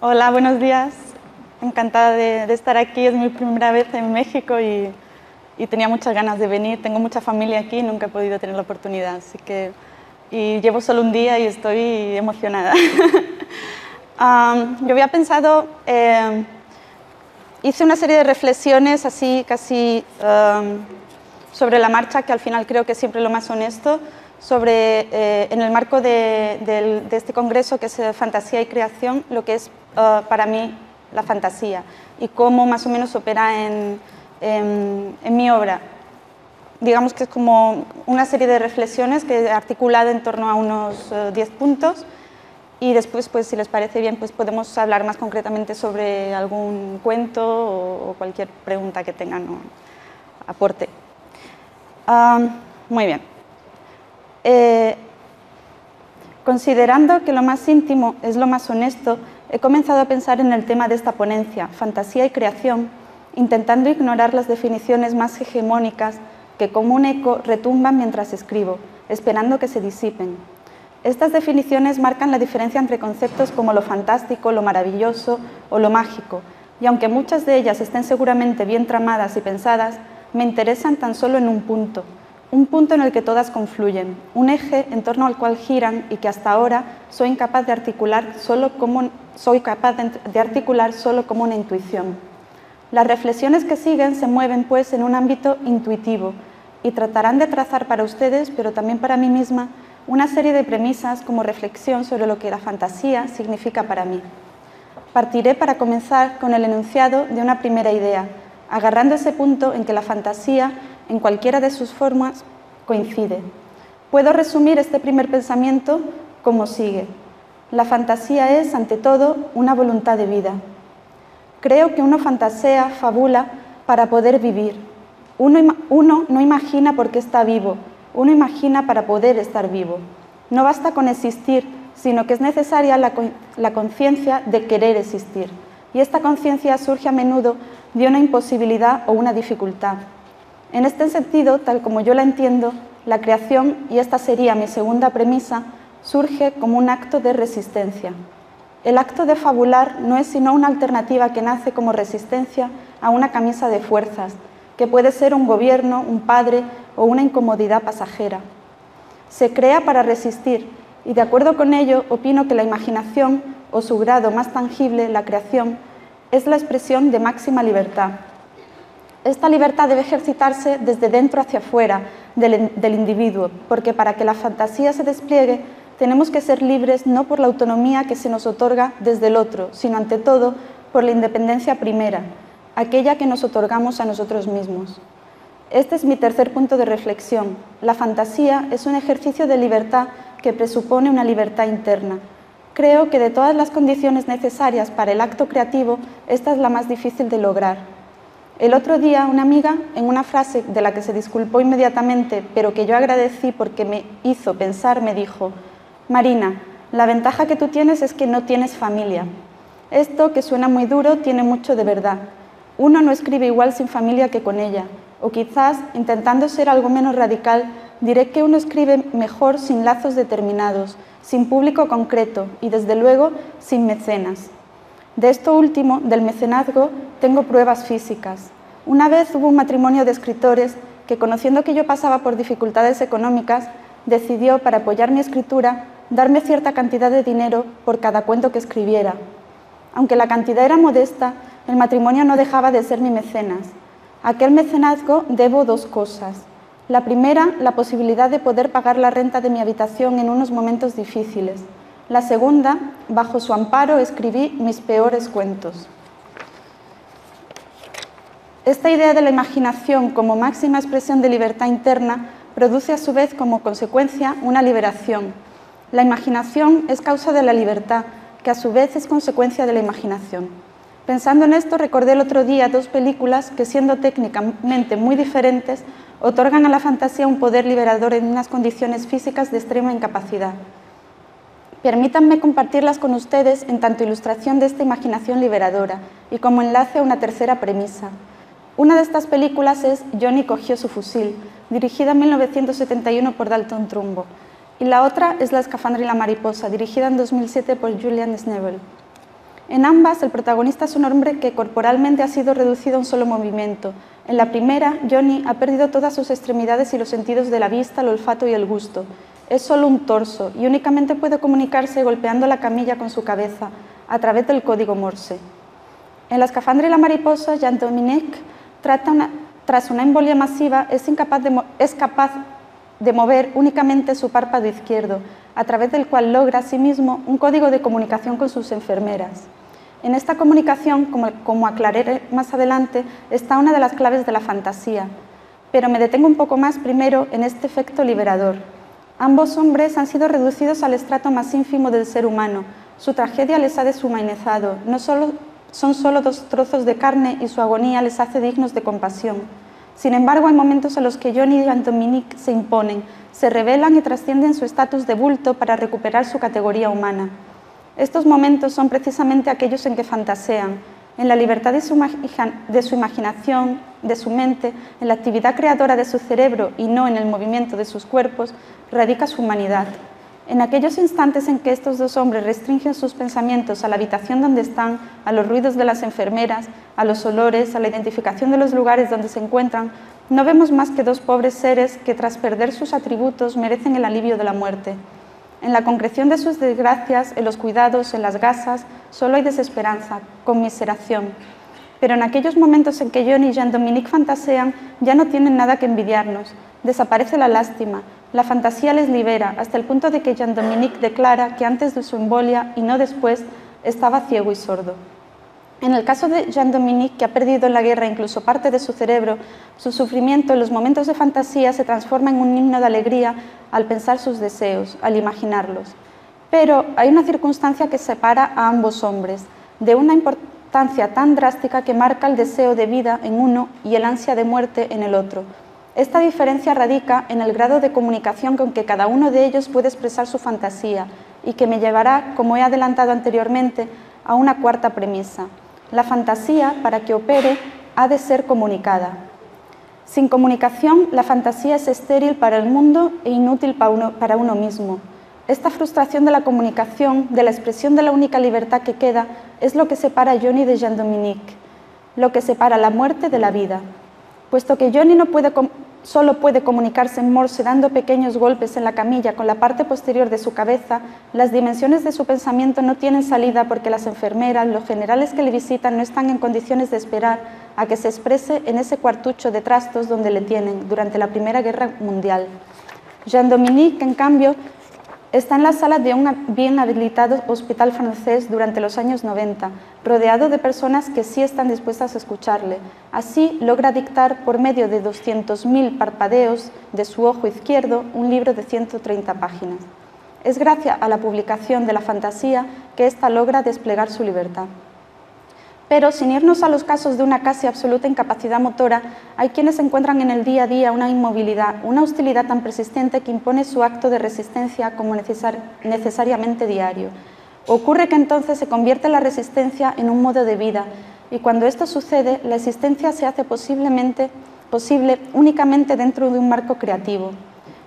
Hola, buenos días. Encantada de estar aquí. Es mi primera vez en México y tenía muchas ganas de venir. Tengo mucha familia aquí y nunca he podido tener la oportunidad. Y llevo solo un día y estoy emocionada. Yo había pensado, hice una serie de reflexiones así casi sobre la marcha, que al final creo que es siempre lo más honesto, en el marco de este congreso, que es Fantasía y Creación, lo que es para mí la fantasía y cómo más o menos opera en mi obra. Digamos que es como una serie de reflexiones que he articulado en torno a unos 10 puntos, y después, pues, si les parece bien, pues podemos hablar más concretamente sobre algún cuento o cualquier pregunta que tengan o aporte. Muy bien. Considerando que lo más íntimo es lo más honesto, he comenzado a pensar en el tema de esta ponencia, fantasía y creación, intentando ignorar las definiciones más hegemónicas que como un eco retumban mientras escribo, esperando que se disipen. Estas definiciones marcan la diferencia entre conceptos como lo fantástico, lo maravilloso o lo mágico, y aunque muchas de ellas estén seguramente bien tramadas y pensadas, me interesan tan solo en un punto en el que todas confluyen, un eje en torno al cual giran y que hasta ahora soy capaz de articular solo como una intuición. Las reflexiones que siguen se mueven, pues, en un ámbito intuitivo y tratarán de trazar para ustedes, pero también para mí misma, una serie de premisas como reflexión sobre lo que la fantasía significa para mí. Partiré para comenzar con el enunciado de una primera idea, agarrando ese punto en que la fantasía, en cualquiera de sus formas, coincide. Puedo resumir este primer pensamiento como sigue. La fantasía es, ante todo, una voluntad de vida. Creo que uno fantasea, fabula, para poder vivir. Uno no imagina porque está vivo, uno imagina para poder estar vivo. No basta con existir, sino que es necesaria la conciencia de querer existir. Y esta conciencia surge a menudo de una imposibilidad o una dificultad. En este sentido, tal como yo la entiendo, la creación, y esta sería mi segunda premisa, surge como un acto de resistencia. El acto de fabular no es sino una alternativa que nace como resistencia a una camisa de fuerzas, que puede ser un gobierno, un padre o una incomodidad pasajera. Se crea para resistir, y de acuerdo con ello, opino que la imaginación, o su grado más tangible, la creación, es la expresión de máxima libertad. Esta libertad debe ejercitarse desde dentro hacia afuera del individuo, porque para que la fantasía se despliegue, tenemos que ser libres no por la autonomía que se nos otorga desde el otro, sino ante todo por la independencia primera, aquella que nos otorgamos a nosotros mismos. Este es mi tercer punto de reflexión. La fantasía es un ejercicio de libertad que presupone una libertad interna. Creo que de todas las condiciones necesarias para el acto creativo, esta es la más difícil de lograr. El otro día, una amiga, en una frase de la que se disculpó inmediatamente, pero que yo agradecí porque me hizo pensar, me dijo: Marina, la ventaja que tú tienes es que no tienes familia. Esto, que suena muy duro, tiene mucho de verdad. Uno no escribe igual sin familia que con ella, o quizás, intentando ser algo menos radical, diré que uno escribe mejor sin lazos determinados, sin público concreto y, desde luego, sin mecenas. De esto último, del mecenazgo, tengo pruebas físicas. Una vez hubo un matrimonio de escritores que, conociendo que yo pasaba por dificultades económicas, decidió, para apoyar mi escritura, darme cierta cantidad de dinero por cada cuento que escribiera. Aunque la cantidad era modesta, el matrimonio no dejaba de ser mi mecenas. A aquel mecenazgo debo dos cosas. La primera, la posibilidad de poder pagar la renta de mi habitación en unos momentos difíciles. La segunda, bajo su amparo escribí mis peores cuentos. Esta idea de la imaginación como máxima expresión de libertad interna produce a su vez como consecuencia una liberación. La imaginación es causa de la libertad, que a su vez es consecuencia de la imaginación. Pensando en esto, recordé el otro día dos películas que, siendo técnicamente muy diferentes, otorgan a la fantasía un poder liberador en unas condiciones físicas de extrema incapacidad. Permítanme compartirlas con ustedes en tanto ilustración de esta imaginación liberadora y como enlace a una tercera premisa. Una de estas películas es Johnny cogió su fusil, dirigida en 1971 por Dalton Trumbo, y la otra es La escafandra y la mariposa, dirigida en 2007 por Julian Schnabel. En ambas, el protagonista es un hombre que corporalmente ha sido reducido a un solo movimiento. En la primera, Johnny ha perdido todas sus extremidades y los sentidos de la vista, el olfato y el gusto. Es solo un torso y únicamente puede comunicarse golpeando la camilla con su cabeza, a través del código Morse. En La escafandra y la mariposa, Jean-Dominique, tras una embolia masiva, es capaz de mover únicamente su párpado izquierdo, a través del cual logra asimismo un código de comunicación con sus enfermeras. En esta comunicación, como aclararé más adelante, está una de las claves de la fantasía, pero me detengo un poco más primero en este efecto liberador. Ambos hombres han sido reducidos al estrato más ínfimo del ser humano. Su tragedia les ha deshumanizado, son solo dos trozos de carne y su agonía les hace dignos de compasión. Sin embargo, hay momentos en los que Johnny y Jean-Dominique se imponen, se rebelan y trascienden su estatus de bulto para recuperar su categoría humana. Estos momentos son precisamente aquellos en que fantasean, en la libertad de su imaginación, de su mente, en la actividad creadora de su cerebro y no en el movimiento de sus cuerpos, radica su humanidad. En aquellos instantes en que estos dos hombres restringen sus pensamientos a la habitación donde están, a los ruidos de las enfermeras, a los olores, a la identificación de los lugares donde se encuentran, no vemos más que dos pobres seres que, tras perder sus atributos, merecen el alivio de la muerte. En la concreción de sus desgracias, en los cuidados, en las gasas, solo hay desesperanza, conmiseración. Pero en aquellos momentos en que Johnny y Jean-Dominique fantasean, ya no tienen nada que envidiarnos. Desaparece la lástima, la fantasía les libera, hasta el punto de que Jean-Dominique declara que antes de su embolia, y no después, estaba ciego y sordo. En el caso de Jean-Dominique, que ha perdido en la guerra incluso parte de su cerebro, su sufrimiento en los momentos de fantasía se transforma en un himno de alegría al pensar sus deseos, al imaginarlos. Pero hay una circunstancia que separa a ambos hombres, de una importancia tan drástica que marca el deseo de vida en uno y el ansia de muerte en el otro. Esta diferencia radica en el grado de comunicación con que cada uno de ellos puede expresar su fantasía y que me llevará, como he adelantado anteriormente, a una cuarta premisa. La fantasía, para que opere, ha de ser comunicada. Sin comunicación, la fantasía es estéril para el mundo e inútil para uno mismo. Esta frustración de la comunicación, de la expresión de la única libertad que queda, es lo que separa a Johnny de Jean-Dominique, lo que separa la muerte de la vida. Puesto que Johnny solo puede comunicarse en Morse dando pequeños golpes en la camilla con la parte posterior de su cabeza, las dimensiones de su pensamiento no tienen salida porque las enfermeras, los generales que le visitan no están en condiciones de esperar a que se exprese en ese cuartucho de trastos donde le tienen durante la Primera Guerra Mundial. Jean-Dominique, en cambio, está en la sala de un bien habilitado hospital francés durante los años 90, rodeado de personas que sí están dispuestas a escucharle. Así logra dictar por medio de 200.000 parpadeos de su ojo izquierdo un libro de 130 páginas. Es gracias a la publicación de la fantasía que ésta logra desplegar su libertad. Pero, sin irnos a los casos de una casi absoluta incapacidad motora, hay quienes encuentran en el día a día una inmovilidad, una hostilidad tan persistente que impone su acto de resistencia como necesariamente diario. Ocurre que entonces se convierte la resistencia en un modo de vida, y cuando esto sucede, la existencia se hace posible únicamente dentro de un marco creativo.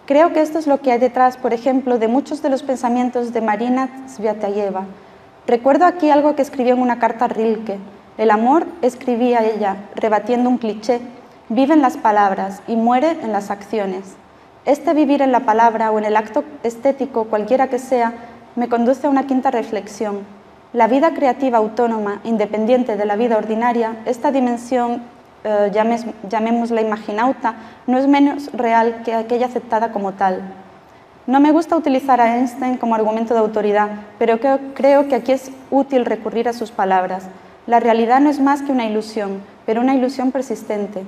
Creo que esto es lo que hay detrás, por ejemplo, de muchos de los pensamientos de Marina Tsvetaeva. Recuerdo aquí algo que escribió en una carta a Rilke. El amor, escribía ella, rebatiendo un cliché, vive en las palabras y muere en las acciones. Este vivir en la palabra o en el acto estético, cualquiera que sea, me conduce a una quinta reflexión. La vida creativa autónoma, independiente de la vida ordinaria, esta dimensión, llamémosla imaginauta, no es menos real que aquella aceptada como tal. No me gusta utilizar a Einstein como argumento de autoridad, pero creo que aquí es útil recurrir a sus palabras. La realidad no es más que una ilusión, pero una ilusión persistente.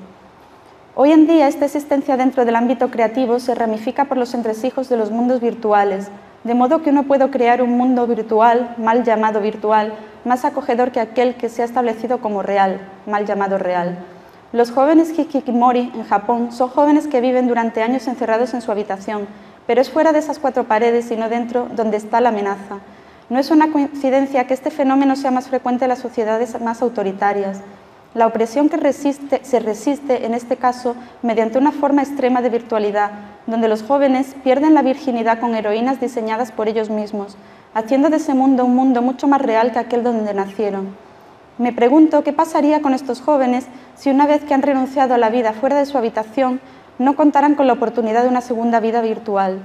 Hoy en día, esta existencia dentro del ámbito creativo se ramifica por los entresijos de los mundos virtuales, de modo que uno puede crear un mundo virtual, mal llamado virtual, más acogedor que aquel que se ha establecido como real, mal llamado real. Los jóvenes hikikomori en Japón son jóvenes que viven durante años encerrados en su habitación, pero es fuera de esas cuatro paredes y no dentro donde está la amenaza. No es una coincidencia que este fenómeno sea más frecuente en las sociedades más autoritarias. La opresión se resiste, en este caso, mediante una forma extrema de virtualidad, donde los jóvenes pierden la virginidad con heroínas diseñadas por ellos mismos, haciendo de ese mundo un mundo mucho más real que aquel donde nacieron. Me pregunto qué pasaría con estos jóvenes si una vez que han renunciado a la vida fuera de su habitación, no contaran con la oportunidad de una segunda vida virtual.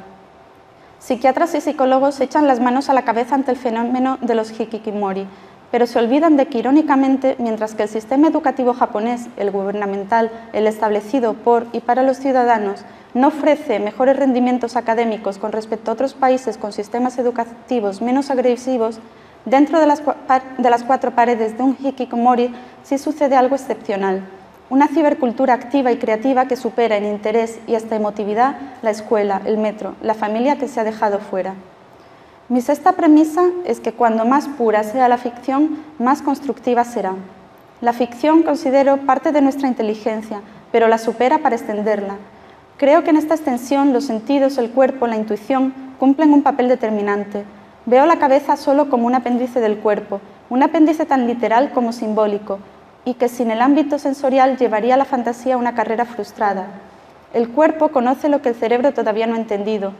Psiquiatras y psicólogos echan las manos a la cabeza ante el fenómeno de los hikikomori, pero se olvidan de que, irónicamente, mientras que el sistema educativo japonés, el gubernamental, el establecido por y para los ciudadanos, no ofrece mejores rendimientos académicos con respecto a otros países con sistemas educativos menos agresivos, dentro de las cuatro paredes de un hikikomori sí sucede algo excepcional. Una cibercultura activa y creativa que supera en interés y hasta emotividad la escuela, el metro, la familia que se ha dejado fuera. Mi sexta premisa es que cuando más pura sea la ficción, más constructiva será. La ficción, considero, parte de nuestra inteligencia, pero la supera para extenderla. Creo que en esta extensión los sentidos, el cuerpo, la intuición cumplen un papel determinante. Veo la cabeza solo como un apéndice del cuerpo, un apéndice tan literal como simbólico, y que sin el ámbito sensorial llevaría a la fantasía una carrera frustrada. El cuerpo conoce lo que el cerebro todavía no ha entendido.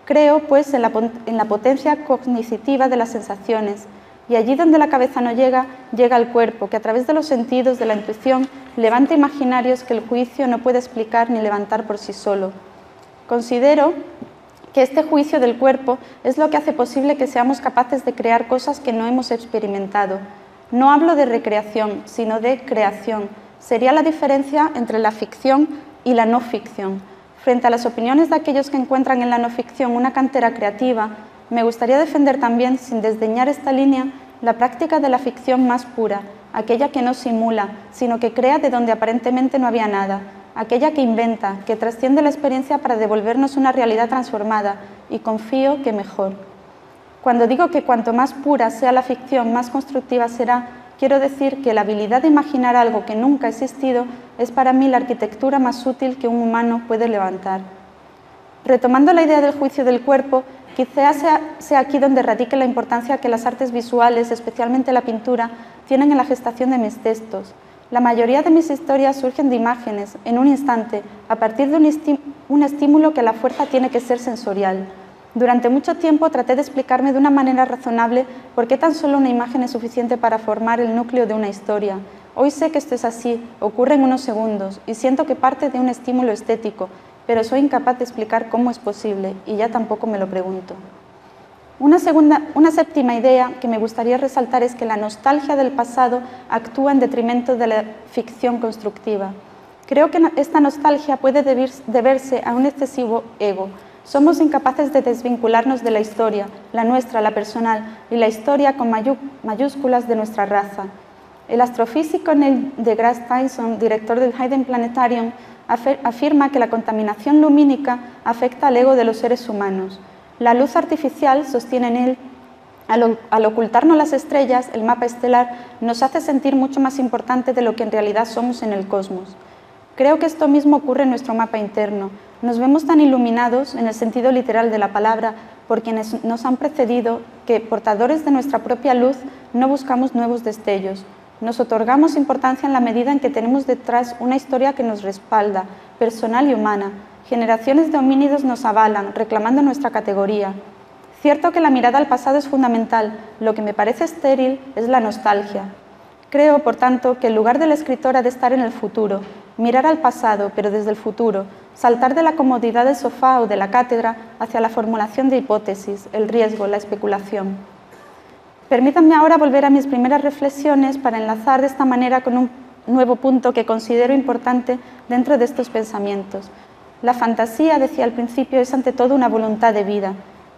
Creo, pues, en la potencia cognitiva de las sensaciones, y allí donde la cabeza no llega, llega el cuerpo, que a través de los sentidos, de la intuición, levanta imaginarios que el juicio no puede explicar ni levantar por sí solo. Considero que este juicio del cuerpo es lo que hace posible que seamos capaces de crear cosas que no hemos experimentado. No hablo de recreación, sino de creación. Sería la diferencia entre la ficción y la no ficción. Frente a las opiniones de aquellos que encuentran en la no ficción una cantera creativa, me gustaría defender también, sin desdeñar esta línea, la práctica de la ficción más pura, aquella que no simula, sino que crea de donde aparentemente no había nada, aquella que inventa, que trasciende la experiencia para devolvernos una realidad transformada, y confío que mejor. Cuando digo que cuanto más pura sea la ficción, más constructiva será, quiero decir que la habilidad de imaginar algo que nunca ha existido es para mí la arquitectura más útil que un humano puede levantar. Retomando la idea del juicio del cuerpo, quizá sea aquí donde radique la importancia que las artes visuales, especialmente la pintura, tienen en la gestación de mis textos. La mayoría de mis historias surgen de imágenes, en un instante, a partir de un estímulo que a la fuerza tiene que ser sensorial. Durante mucho tiempo traté de explicarme de una manera razonable por qué tan solo una imagen es suficiente para formar el núcleo de una historia. Hoy sé que esto es así, ocurre en unos segundos, y siento que parte de un estímulo estético, pero soy incapaz de explicar cómo es posible, y ya tampoco me lo pregunto. Una séptima idea que me gustaría resaltar es que la nostalgia del pasado actúa en detrimento de la ficción constructiva. Creo que esta nostalgia puede deberse a un excesivo ego. Somos incapaces de desvincularnos de la historia, la nuestra, la personal, y la historia con mayúsculas de nuestra raza. El astrofísico Neil deGrasse Tyson, director del Hayden Planetarium, afirma que la contaminación lumínica afecta al ego de los seres humanos. La luz artificial, sostiene él, al ocultarnos las estrellas, el mapa estelar, nos hace sentir mucho más importante de lo que en realidad somos en el cosmos. Creo que esto mismo ocurre en nuestro mapa interno. Nos vemos tan iluminados, en el sentido literal de la palabra, por quienes nos han precedido, que, portadores de nuestra propia luz, no buscamos nuevos destellos. Nos otorgamos importancia en la medida en que tenemos detrás una historia que nos respalda, personal y humana. Generaciones de homínidos nos avalan, reclamando nuestra categoría. Cierto que la mirada al pasado es fundamental, lo que me parece estéril es la nostalgia. Creo, por tanto, que el lugar del escritor ha de estar en el futuro, mirar al pasado, pero desde el futuro, saltar de la comodidad del sofá o de la cátedra hacia la formulación de hipótesis, el riesgo, la especulación. Permítanme ahora volver a mis primeras reflexiones para enlazar de esta manera con un nuevo punto que considero importante dentro de estos pensamientos. La fantasía, decía al principio, es ante todo una voluntad de vida,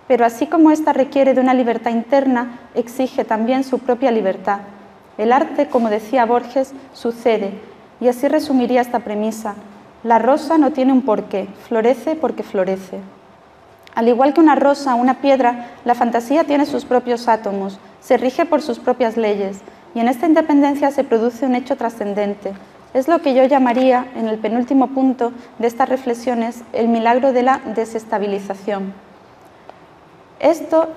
pero así como ésta requiere de una libertad interna, exige también su propia libertad. El arte, como decía Borges, sucede, y así resumiría esta premisa. La rosa no tiene un porqué, florece porque florece. Al igual que una rosa o una piedra, la fantasía tiene sus propios átomos, se rige por sus propias leyes, y en esta independencia se produce un hecho trascendente. Es lo que yo llamaría, en el penúltimo punto de estas reflexiones, el milagro de la desestabilización. Esto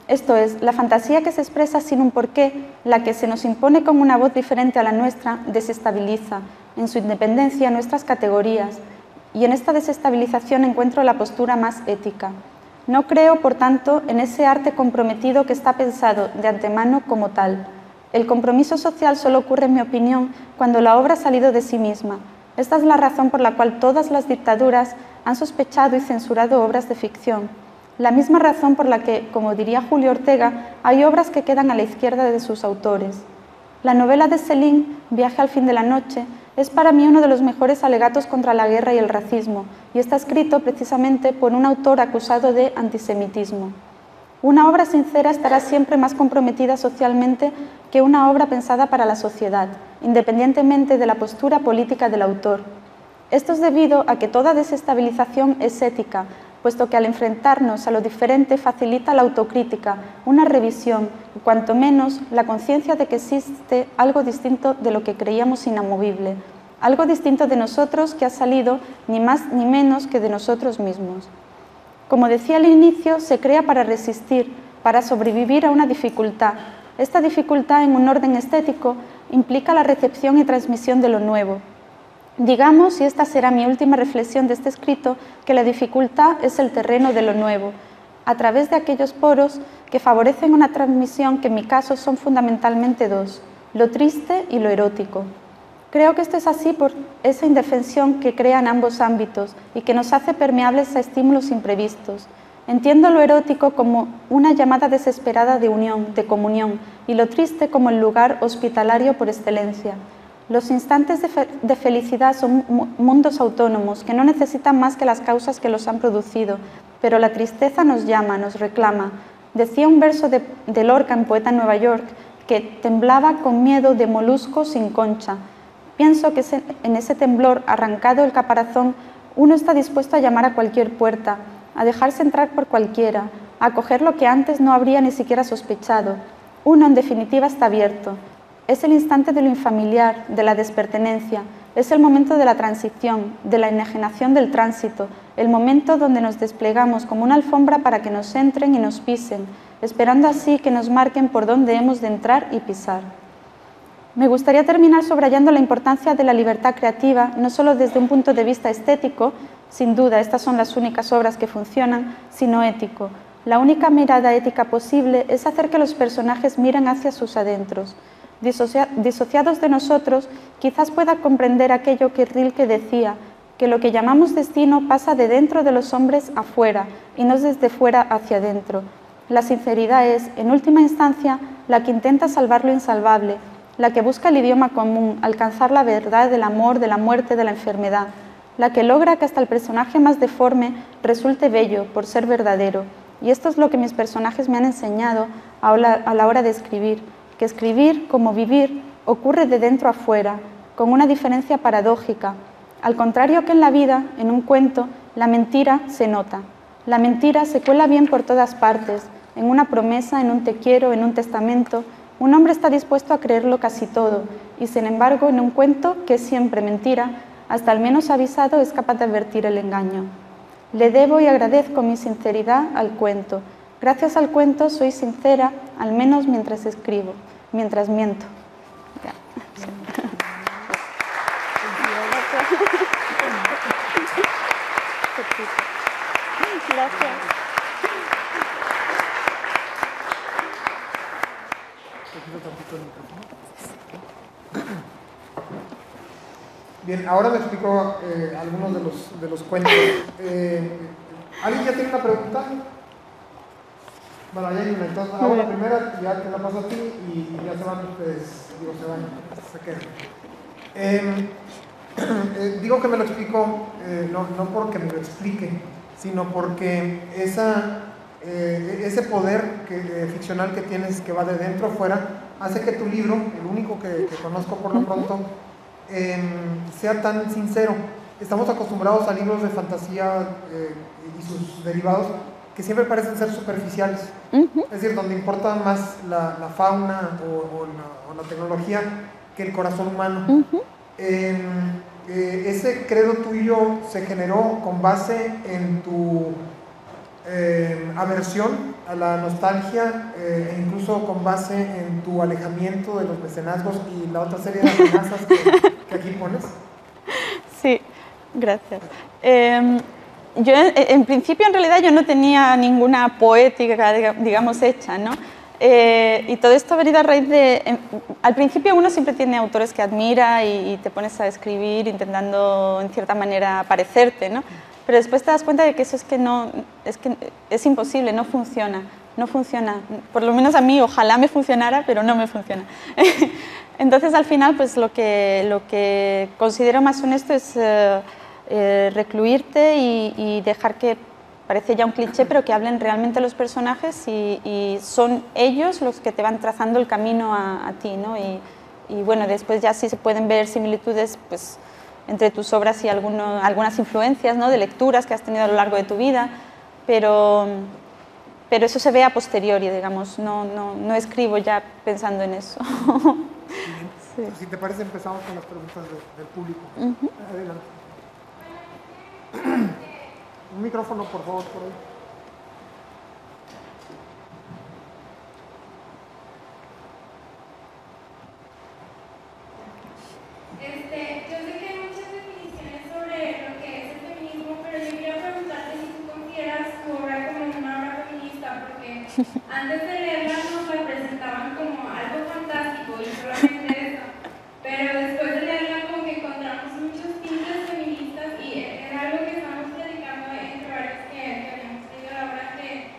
es, la fantasía que se expresa sin un porqué, la que se nos impone con una voz diferente a la nuestra, desestabiliza, en su independencia, nuestras categorías, y en esta desestabilización encuentro la postura más ética. No creo, por tanto, en ese arte comprometido que está pensado de antemano como tal. El compromiso social solo ocurre, en mi opinión, cuando la obra ha salido de sí misma. Esta es la razón por la cual todas las dictaduras han sospechado y censurado obras de ficción. La misma razón por la que, como diría Julio Ortega, hay obras que quedan a la izquierda de sus autores. La novela de Céline, Viaje al fin de la noche, es para mí uno de los mejores alegatos contra la guerra y el racismo, y está escrito precisamente por un autor acusado de antisemitismo. Una obra sincera estará siempre más comprometida socialmente que una obra pensada para la sociedad, independientemente de la postura política del autor. Esto es debido a que toda desestabilización es ética, puesto que al enfrentarnos a lo diferente facilita la autocrítica, una revisión y, cuanto menos, la conciencia de que existe algo distinto de lo que creíamos inamovible, algo distinto de nosotros que ha salido ni más ni menos que de nosotros mismos. Como decía al inicio, se crea para resistir, para sobrevivir a una dificultad. Esta dificultad, en un orden estético, implica la recepción y transmisión de lo nuevo. Digamos, y esta será mi última reflexión de este escrito, que la dificultad es el terreno de lo nuevo, a través de aquellos poros que favorecen una transmisión que en mi caso son fundamentalmente dos, lo triste y lo erótico. Creo que esto es así por esa indefensión que crea en ambos ámbitos y que nos hace permeables a estímulos imprevistos. Entiendo lo erótico como una llamada desesperada de unión, de comunión, y lo triste como el lugar hospitalario por excelencia. Los instantes de felicidad son mundos autónomos que no necesitan más que las causas que los han producido, pero la tristeza nos llama, nos reclama. Decía un verso de Lorca en Poeta en Nueva York que temblaba con miedo de molusco sin concha. Pienso que en ese temblor, arrancado el caparazón, uno está dispuesto a llamar a cualquier puerta, a dejarse entrar por cualquiera, a coger lo que antes no habría ni siquiera sospechado. Uno, en definitiva, está abierto. Es el instante de lo infamiliar, de la despertenencia, es el momento de la transición, de la enajenación del tránsito, el momento donde nos desplegamos como una alfombra para que nos entren y nos pisen, esperando así que nos marquen por dónde hemos de entrar y pisar. Me gustaría terminar subrayando la importancia de la libertad creativa, no solo desde un punto de vista estético, sin duda estas son las únicas obras que funcionan, sino ético. La única mirada ética posible es hacer que los personajes miren hacia sus adentros. Disociados de nosotros, quizás pueda comprender aquello que Rilke decía, que lo que llamamos destino pasa de dentro de los hombres afuera y no desde fuera hacia adentro. La sinceridad es, en última instancia, la que intenta salvar lo insalvable, la que busca el idioma común, alcanzar la verdad del amor, de la muerte, de la enfermedad, la que logra que hasta el personaje más deforme resulte bello por ser verdadero. Y esto es lo que mis personajes me han enseñado a la hora de escribir, que escribir, como vivir, ocurre de dentro a fuera, con una diferencia paradójica. Al contrario que en la vida, en un cuento, la mentira se nota. La mentira se cuela bien por todas partes, en una promesa, en un te quiero, en un testamento. Un hombre está dispuesto a creerlo casi todo, y sin embargo, en un cuento, que es siempre mentira, hasta el menos avisado es capaz de advertir el engaño. Le debo y agradezco mi sinceridad al cuento. Gracias al cuento soy sincera, al menos mientras escribo, mientras miento. Gracias. Bien, ahora me explico algunos de los cuentos. ¿Alguien ya tiene una pregunta? Bueno, ya hay una. Entonces, ahora la primera ya te la paso a ti y ya se van ustedes. Digo, se van. Digo que me lo explico no porque me lo explique, sino porque ese poder ficcional que tienes, que va de dentro a fuera, hace que tu libro, el único que conozco por lo pronto, sea tan sincero. Estamos acostumbrados a libros de fantasía y sus derivados que siempre parecen ser superficiales, es decir, donde importa más la fauna o la tecnología que el corazón humano. Ese credo tuyo se generó con base en tu aversión a la nostalgia e incluso con base en tu alejamiento de los mecenazgos y la otra serie de amenazas que aquí pones. Sí, gracias. yo en principio, en realidad, yo no tenía ninguna poética, digamos, hecha, ¿no? Y todo esto ha venido a raíz de... al principio uno siempre tiene autores que admira y te pones a escribir intentando, en cierta manera, parecerte, ¿no? Pero después te das cuenta de que eso es que es imposible, no funciona. No funciona. Por lo menos a mí, ojalá me funcionara, pero no me funciona. Entonces, al final, pues lo que considero más honesto es recluirte y dejar que, parece ya un cliché, pero que hablen realmente los personajes y son ellos los que te van trazando el camino a ti, ¿no? Y bueno, después ya sí se pueden ver similitudes, pues, entre tus obras y algunas influencias, ¿no? De lecturas que has tenido a lo largo de tu vida, pero eso se ve a posteriori, digamos, no escribo ya pensando en eso. Sí. Si te parece, empezamos con las preguntas del público. Adelante. Un micrófono, por favor, por ahí. Yo sé que hay muchas definiciones sobre lo que es el feminismo, pero yo quería preguntarte si tú consideras tu obra como una obra feminista, porque antes de leerla nos la presentaban como algo fantástico y solamente eso, pero después de leerla como que encontramos muchos tintes feministas y era algo que estábamos platicando entre varios que habíamos leído la obra, que,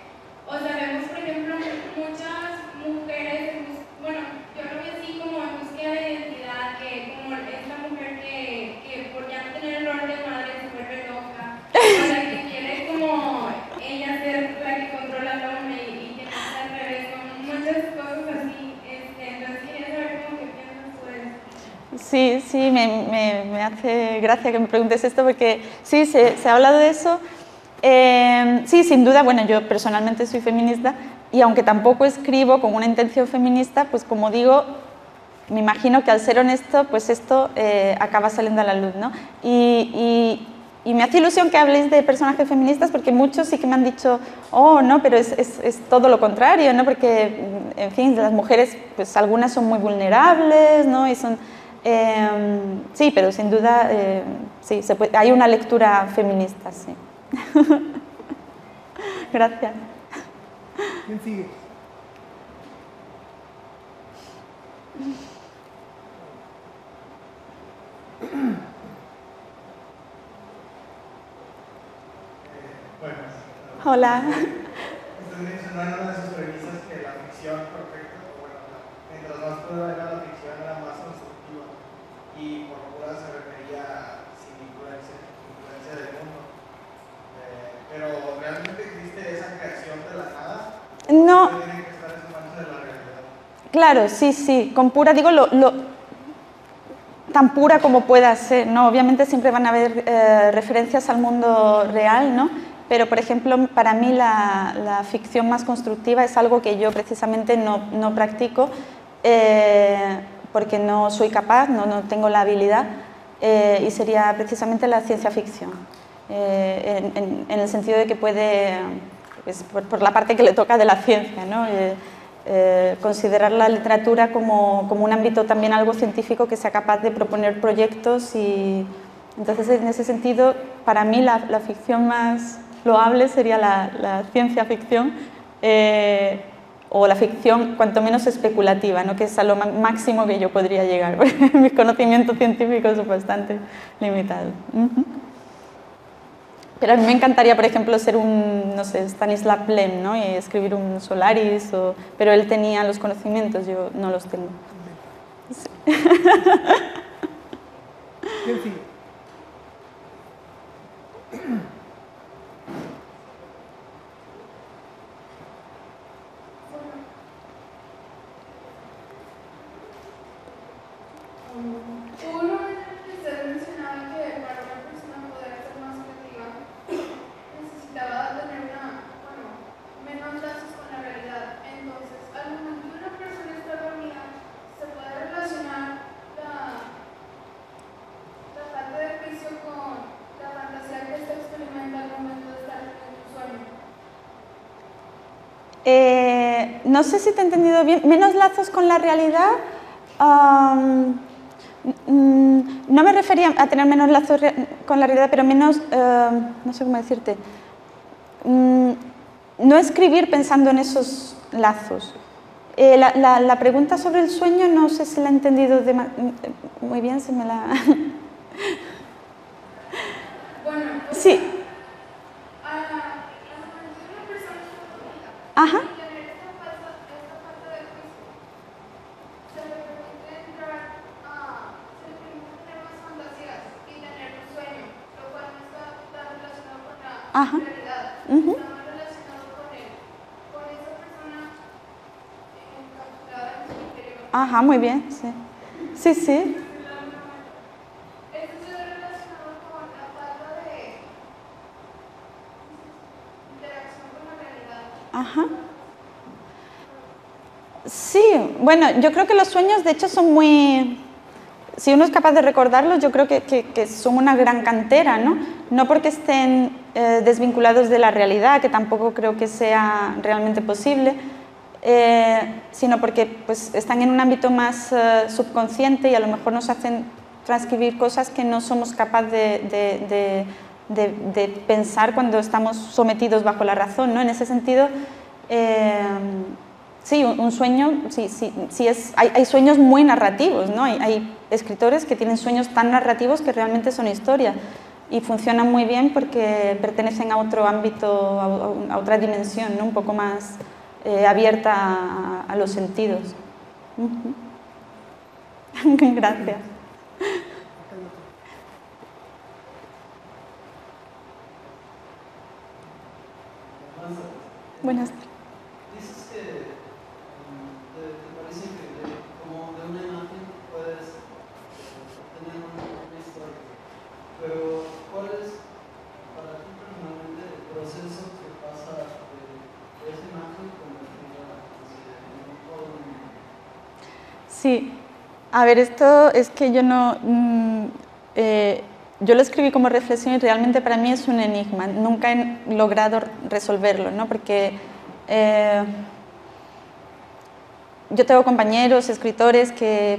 o sea, vemos por ejemplo muchas mujeres, bueno, yo lo vi así como en búsqueda de identidad, que como esta mujer que por ya no tener el rol de madre se vuelve loca, o la que quiere como ella ser la que controla al hombre y que no sea al revés, con muchas cosas así. Entonces quería saber cómo que piensas tú de eso. Sí, me hace gracia que me preguntes esto porque sí, se ha hablado de eso. Sí, sin duda, bueno, yo personalmente soy feminista y aunque tampoco escribo con una intención feminista, pues como digo, me imagino que al ser honesto, pues esto acaba saliendo a la luz, ¿no? Y me hace ilusión que habléis de personajes feministas porque muchos sí que me han dicho, oh, no, pero es todo lo contrario, ¿no? Porque, en fin, las mujeres, pues algunas son muy vulnerables, ¿no? Y son... sí, pero sin duda, sí, hay una lectura feminista, sí. Gracias. ¿Quién sigue? Hola. Usted mencionó en una de sus premisas que la ficción perfecta, o bueno, mientras más pura era la ficción, era más constructiva. Y por pura se refería sin influencia del mundo. Pero ¿realmente existe esa creación de la nada? No. Tiene que estar en su mancha de la realidad. Claro, sí. Con pura digo tan pura como pueda ser, ¿no? Obviamente siempre van a haber referencias al mundo real, ¿no? Pero, por ejemplo, para mí la ficción más constructiva es algo que yo precisamente no practico porque no soy capaz, no tengo la habilidad y sería precisamente la ciencia ficción, en el sentido de que puede, pues, por la parte que le toca de la ciencia, ¿no? Considerar la literatura como un ámbito también algo científico que sea capaz de proponer proyectos y entonces en ese sentido para mí la ficción más loable sería la ciencia ficción o la ficción cuanto menos especulativa, ¿no? Que es a lo máximo que yo podría llegar, porque mis conocimientos científicos son bastante limitados. Pero a mí me encantaría, por ejemplo, ser un, no sé, Stanislav Lem, ¿no? Y escribir un Solaris, pero él tenía los conocimientos, yo no los tengo. Sí. ¿Quién sigue? Uno que usted mencionaba que para una persona poder ser más creativa necesitaba tener menos lazos con la realidad. Entonces, al momento de una persona estar dormida, se puede relacionar la falta de juicio con la fantasía que se experimenta al momento de estar en un sueño. No sé si te he entendido bien. ¿Menos lazos con la realidad? No me refería a tener menos lazos con la realidad, pero menos, no sé cómo decirte, no escribir pensando en esos lazos. La pregunta sobre el sueño no sé si la he entendido muy bien, si me la... Bueno, sí. a una persona Ajá. y tener esta falta de juicio, se le permite entrar se le permite tener más fantasías y tener un sueño, lo cual no está tan relacionado con la Ajá. realidad, Ujú. está más relacionado con esa persona encapsulada en su interior. Ajá, muy bien, sí. Sí, sí. Esto se ve relacionado con la falta de interacción con la realidad. Ajá. Sí, bueno, yo creo que los sueños de hecho son muy... Si uno es capaz de recordarlos, yo creo que son una gran cantera, ¿no? No porque estén desvinculados de la realidad, que tampoco creo que sea realmente posible, sino porque pues, están en un ámbito más subconsciente y a lo mejor nos hacen transcribir cosas que no somos capaces de pensar cuando estamos sometidos bajo la razón, ¿no? En ese sentido, sí, un sueño, hay sueños muy narrativos, ¿no? Hay escritores que tienen sueños tan narrativos que realmente son historia y funcionan muy bien porque pertenecen a otro ámbito, a otra dimensión, ¿no? Un poco más abierta a los sentidos. Gracias. Buenas tardes. Dices que te parece que como de una imagen puedes tener una historia, pero ¿cuál es para ti personalmente el proceso que pasa de esa imagen convertida en un todo? Sí, a ver, esto es que yo no... yo lo escribí como reflexión y realmente para mí es un enigma. Nunca he logrado resolverlo, ¿no? Porque yo tengo compañeros, escritores que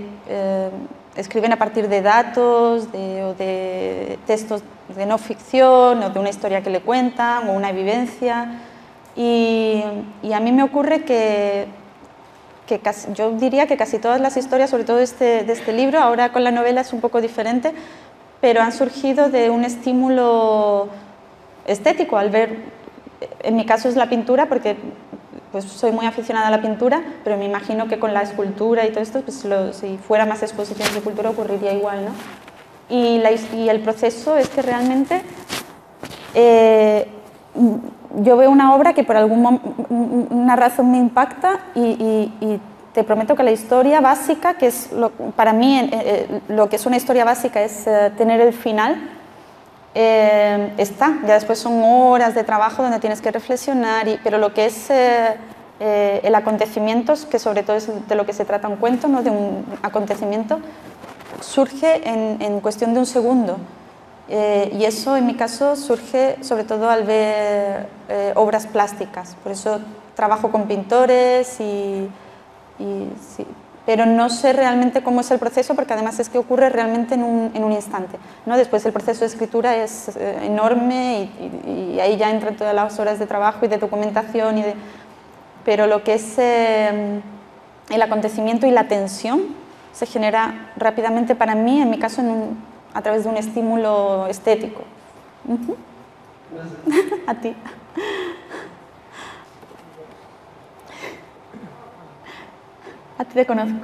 escriben a partir de datos o de textos de no ficción o de una historia que le cuentan o una vivencia. Y a mí me ocurre que yo diría que casi todas las historias, sobre todo de este libro, ahora con la novela es un poco diferente, pero han surgido de un estímulo estético, al ver, en mi caso es la pintura, porque pues, soy muy aficionada a la pintura, pero me imagino que con la escultura y todo esto, pues, si fuera más exposiciones de cultura ocurriría igual, ¿no? Y el proceso es que realmente yo veo una obra que por una razón me impacta y te prometo que la historia básica, que es para mí lo que es una historia básica es tener el final, está. Ya después son horas de trabajo donde tienes que reflexionar, pero lo que es el acontecimiento, que sobre todo es de lo que se trata un cuento, ¿no? De un acontecimiento, surge en cuestión de un segundo. Y eso en mi caso surge sobre todo al ver obras plásticas, por eso trabajo con pintores sí, pero no sé realmente cómo es el proceso porque además es que ocurre realmente en un instante, ¿no? Después el proceso de escritura es enorme y ahí ya entran todas las horas de trabajo y de documentación, pero lo que es el acontecimiento y la tensión se genera rápidamente para mí, en mi caso a través de un estímulo estético. Gracias. A ti. A ti te conozco.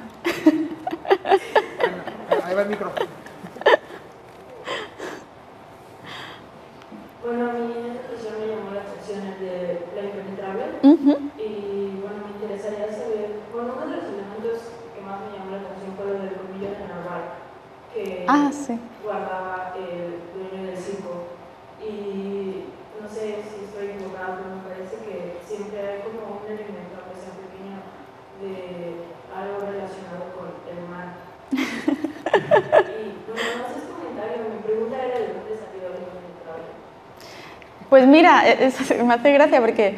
Ahí va el micrófono. Bueno, a mí esta expresión me llamó la atención, el de la impenetrable. Y bueno, me interesaría saber, bueno, uno de los elementos que más me llamó la atención fue lo del colmillo de narval, que sí. guardaba el dueño del circo. Y no sé si estoy equivocado, pero me parece que siempre hay como un elemento, aunque sea pequeño, de algo relacionado con el mar. Y bueno, no sé este comentario, mi pregunta era de dónde salió el impenetrable. Pues mira, me hace gracia porque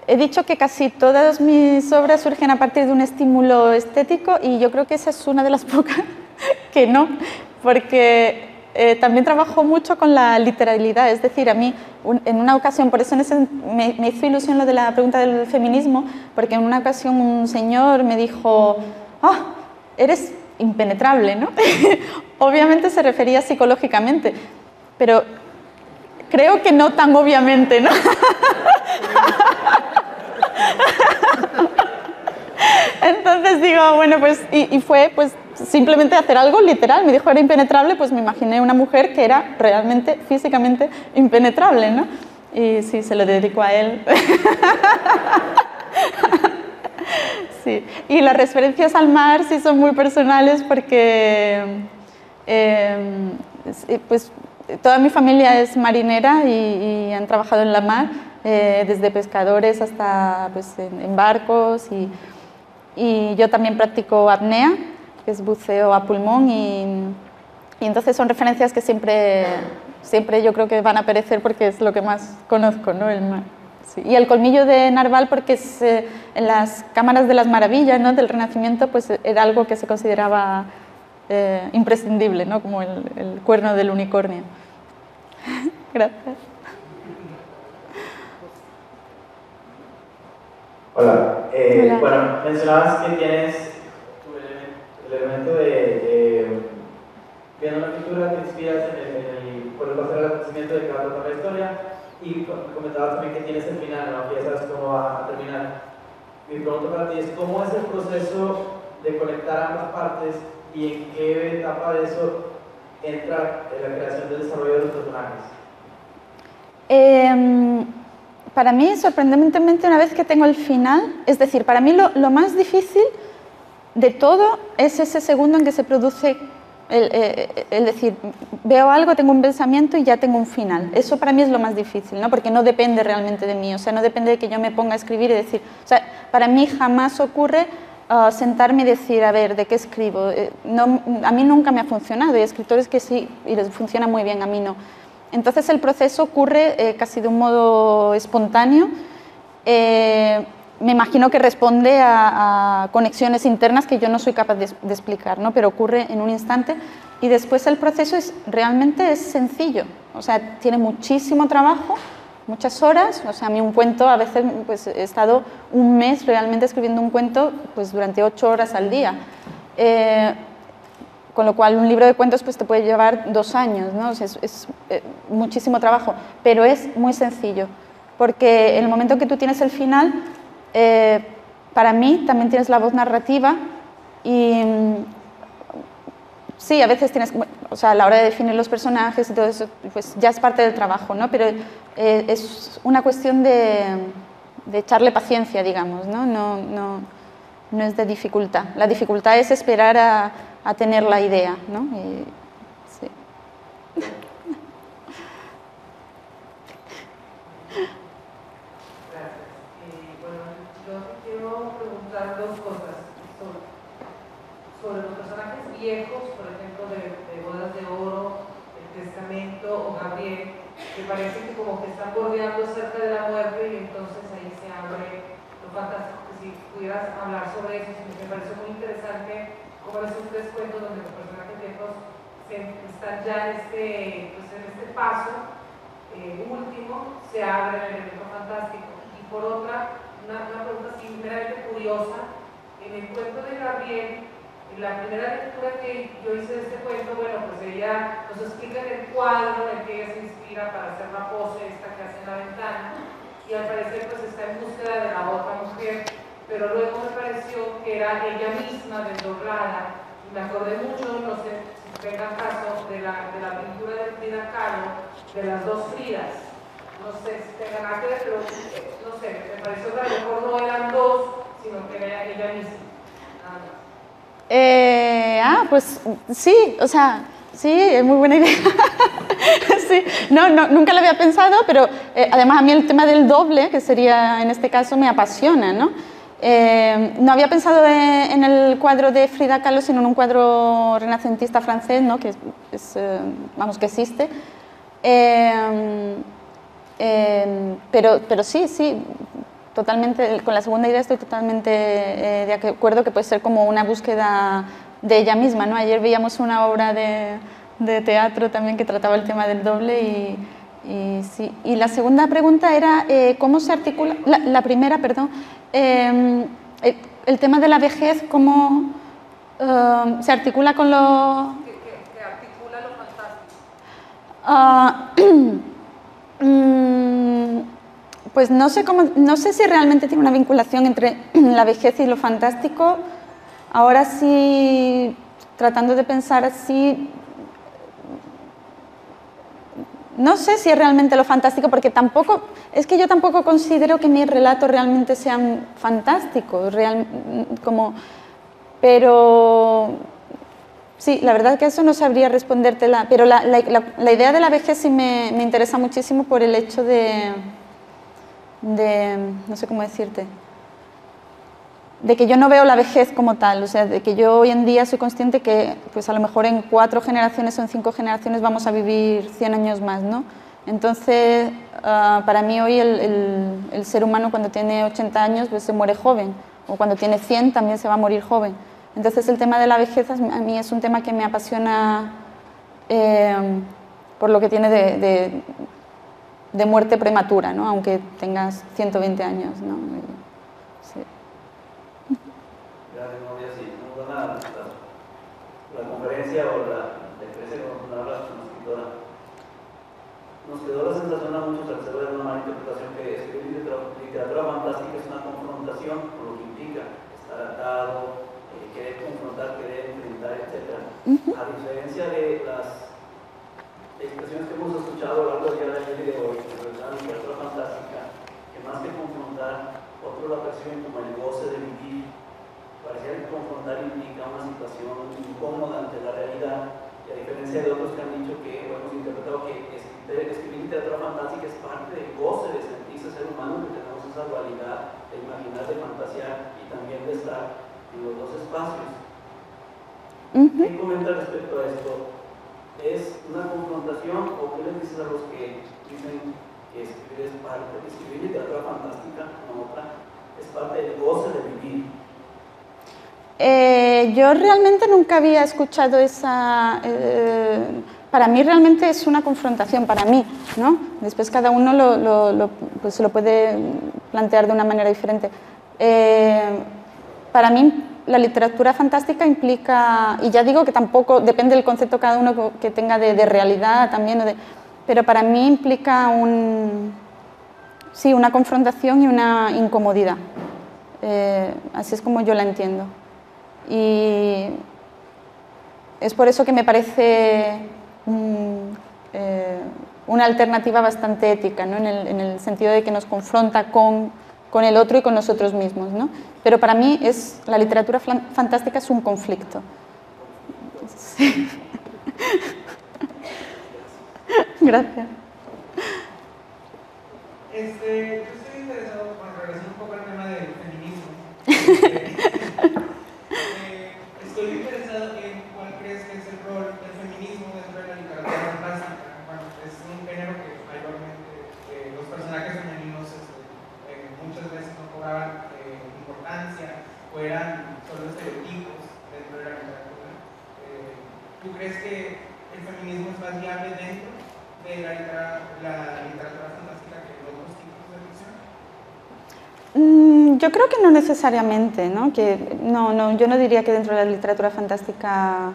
he dicho que casi todas mis obras surgen a partir de un estímulo estético y yo creo que esa es una de las pocas que no, porque también trabajo mucho con la literalidad, es decir, a mí en una ocasión, por eso me hizo ilusión lo de la pregunta del feminismo, porque en una ocasión un señor me dijo, ¡ah! Eres impenetrable, ¿no? Obviamente se refería psicológicamente, pero creo que no tan obviamente, ¿no? Entonces digo, bueno, pues, y fue pues simplemente hacer algo literal, me dijo era impenetrable, pues me imaginé una mujer que era realmente, físicamente impenetrable, ¿no? Y sí, se lo dedico a él. Sí, y las referencias al mar sí son muy personales porque pues, toda mi familia es marinera y han trabajado en la mar, desde pescadores hasta pues, en barcos y yo también practico apnea, que es buceo a pulmón y entonces son referencias que siempre yo creo que van a aparecer porque es lo que más conozco, ¿no? El mar. Sí. Y el colmillo de narval porque es, en las cámaras de las maravillas, ¿no? Del Renacimiento pues era algo que se consideraba imprescindible, ¿no? Como el cuerno del unicornio. Gracias. Hola. Hola. Bueno, mencionabas que tienes el elemento de viendo la pintura, te inspiras por el pasar el acontecimiento de que va a contar la historia. Y comentabas también que tienes el final, ¿no? Que ya sabes cómo va a terminar. Mi pregunta para ti es, ¿cómo es el proceso de conectar ambas partes y en qué etapa de eso entra la creación del desarrollo de los personajes? Para mí, sorprendentemente, una vez que tengo el final, es decir, para mí lo más difícil de todo es ese segundo en que se produce el decir, veo algo, tengo un pensamiento y ya tengo un final. Eso para mí es lo más difícil, ¿no? Porque no depende realmente de mí, o sea, no depende de que yo me ponga a escribir y decir, o sea, para mí jamás ocurre sentarme y decir, a ver, ¿de qué escribo? No, a mí nunca me ha funcionado, hay escritores que sí, y les funciona muy bien, a mí no. Entonces el proceso ocurre casi de un modo espontáneo. Me imagino que responde a conexiones internas que yo no soy capaz de explicar, ¿no? Pero ocurre en un instante y después el proceso realmente es sencillo, o sea, tiene muchísimo trabajo, muchas horas, o sea, a mí un cuento, a veces pues, he estado un mes realmente escribiendo un cuento pues, durante 8 horas al día, con lo cual un libro de cuentos pues, te puede llevar 2 años, ¿no? O sea, es muchísimo trabajo, pero es muy sencillo, porque en el momento que tú tienes el final, para mí también tienes la voz narrativa y sí, a veces tienes, o sea, a la hora de definir los personajes y todo eso, pues ya es parte del trabajo, ¿no? Pero es una cuestión de echarle paciencia, digamos, ¿no? No es de dificultad. La dificultad es esperar a tener la idea, ¿no? Y, sí. Preguntar 2 cosas sobre los personajes viejos, por ejemplo, de Bodas de Oro, El Testamento o Gabriel, que parece que como que están bordeando cerca de la muerte y entonces ahí se abre lo fantástico. Que si pudieras hablar sobre eso, me pareció muy interesante como esos 3 cuentos donde los personajes viejos están ya en este paso último, se abre el elemento fantástico. Y por otra, una pregunta así meramente curiosa, en el cuento de Gabriel, en la primera lectura que yo hice de este cuento, bueno, pues ella nos explica en el cuadro en el que ella se inspira para hacer la pose esta que hace en la ventana, y al parecer pues está en búsqueda de la otra mujer, pero luego me pareció que era ella misma desdoblada, y me acordé mucho, no sé si tengan caso, de la pintura de Frida Kahlo, de las 2 Fridas. No sé si tengan nada que ver, pero no sé, me pareció que a lo mejor no eran 2, sino que era ella misma. Pues sí, o sea, sí, es muy buena idea. Sí, nunca lo había pensado, pero además a mí el tema del doble, que sería en este caso, me apasiona, ¿no? No había pensado en el cuadro de Frida Kahlo, sino en un cuadro renacentista francés, ¿no? Que vamos, que existe. Pero sí, totalmente, con la segunda idea estoy totalmente de acuerdo, que puede ser como una búsqueda de ella misma, ¿no? Ayer veíamos una obra de teatro también que trataba el tema del doble sí. Y la segunda pregunta era ¿cómo se articula? La primera, perdón, el tema de la vejez, ¿cómo se articula con lo...? Que articula lo fantástico. Pues no sé si realmente tiene una vinculación entre la vejez y lo fantástico. Ahora sí, tratando de pensar así, no sé si es realmente lo fantástico, porque es que yo tampoco considero que mis relatos realmente sean fantásticos, pero sí, la verdad que eso no sabría respondértela, pero la idea de la vejez sí me interesa muchísimo por el hecho de no sé cómo decirte, de que yo no veo la vejez como tal, o sea, de que yo hoy en día soy consciente que pues a lo mejor en 4 generaciones o en 5 generaciones vamos a vivir 100 años más, ¿no? Entonces, para mí hoy el ser humano cuando tiene 80 años pues se muere joven, o cuando tiene 100 también se va a morir joven. Entonces el tema de la vejez a mí es un tema que me apasiona por lo que tiene de muerte prematura, ¿no? Aunque tengas 120 años, ¿no? Sí. La conferencia o la experiencia con la escritora, nos quedó la sensación a muchos al ser de una mala interpretación que escribir literatura fantástica es una confrontación con lo que implica estar atado, querer confrontar, querer enfrentar, etc. A diferencia de las expresiones que hemos escuchado a lo largo del día de hoy, de la literatura fantástica, que más que confrontar, otros la perciben como el goce de vivir. Parecía que confrontar implica una situación incómoda ante la realidad, y a diferencia de otros que han dicho que, o hemos interpretado que escribir literatura fantástica es parte del goce de sentirse ser humano, que tenemos esa dualidad de imaginar, de fantasear y también de estar en los dos espacios. ¿Qué comenta respecto a esto? ¿Es una confrontación o qué les dices a los que dicen que escribir es parte, que escribir literatura fantástica, no otra, es parte del goce de vivir? Yo realmente nunca había escuchado esa... para mí realmente es una confrontación, para mí, ¿no? Después cada uno pues lo puede plantear de una manera diferente. Para mí la literatura fantástica implica, y ya digo que tampoco, depende del concepto cada uno que tenga de realidad también, pero para mí implica una confrontación y una incomodidad. Así es como yo la entiendo. Y es por eso que me parece una alternativa bastante ética, ¿no? en el sentido de que nos confronta con el otro y con nosotros mismos, ¿no? Pero para mí la literatura fantástica es un conflicto. Sí. Gracias. Yo estoy interesado, regresando un poco al tema del feminismo. Estoy interesado en cuál crees que es el rol del feminismo dentro de la literatura fantástica. Bueno, es un género que mayormente los personajes femeninos muchas veces no cobraban importancia o eran solo estereotipos dentro de la literatura. ¿Tú crees que el feminismo es más viable dentro de la literatura fantástica que otros tipos de ficción? Yo creo que no necesariamente, ¿no? Yo no diría que dentro de la literatura fantástica,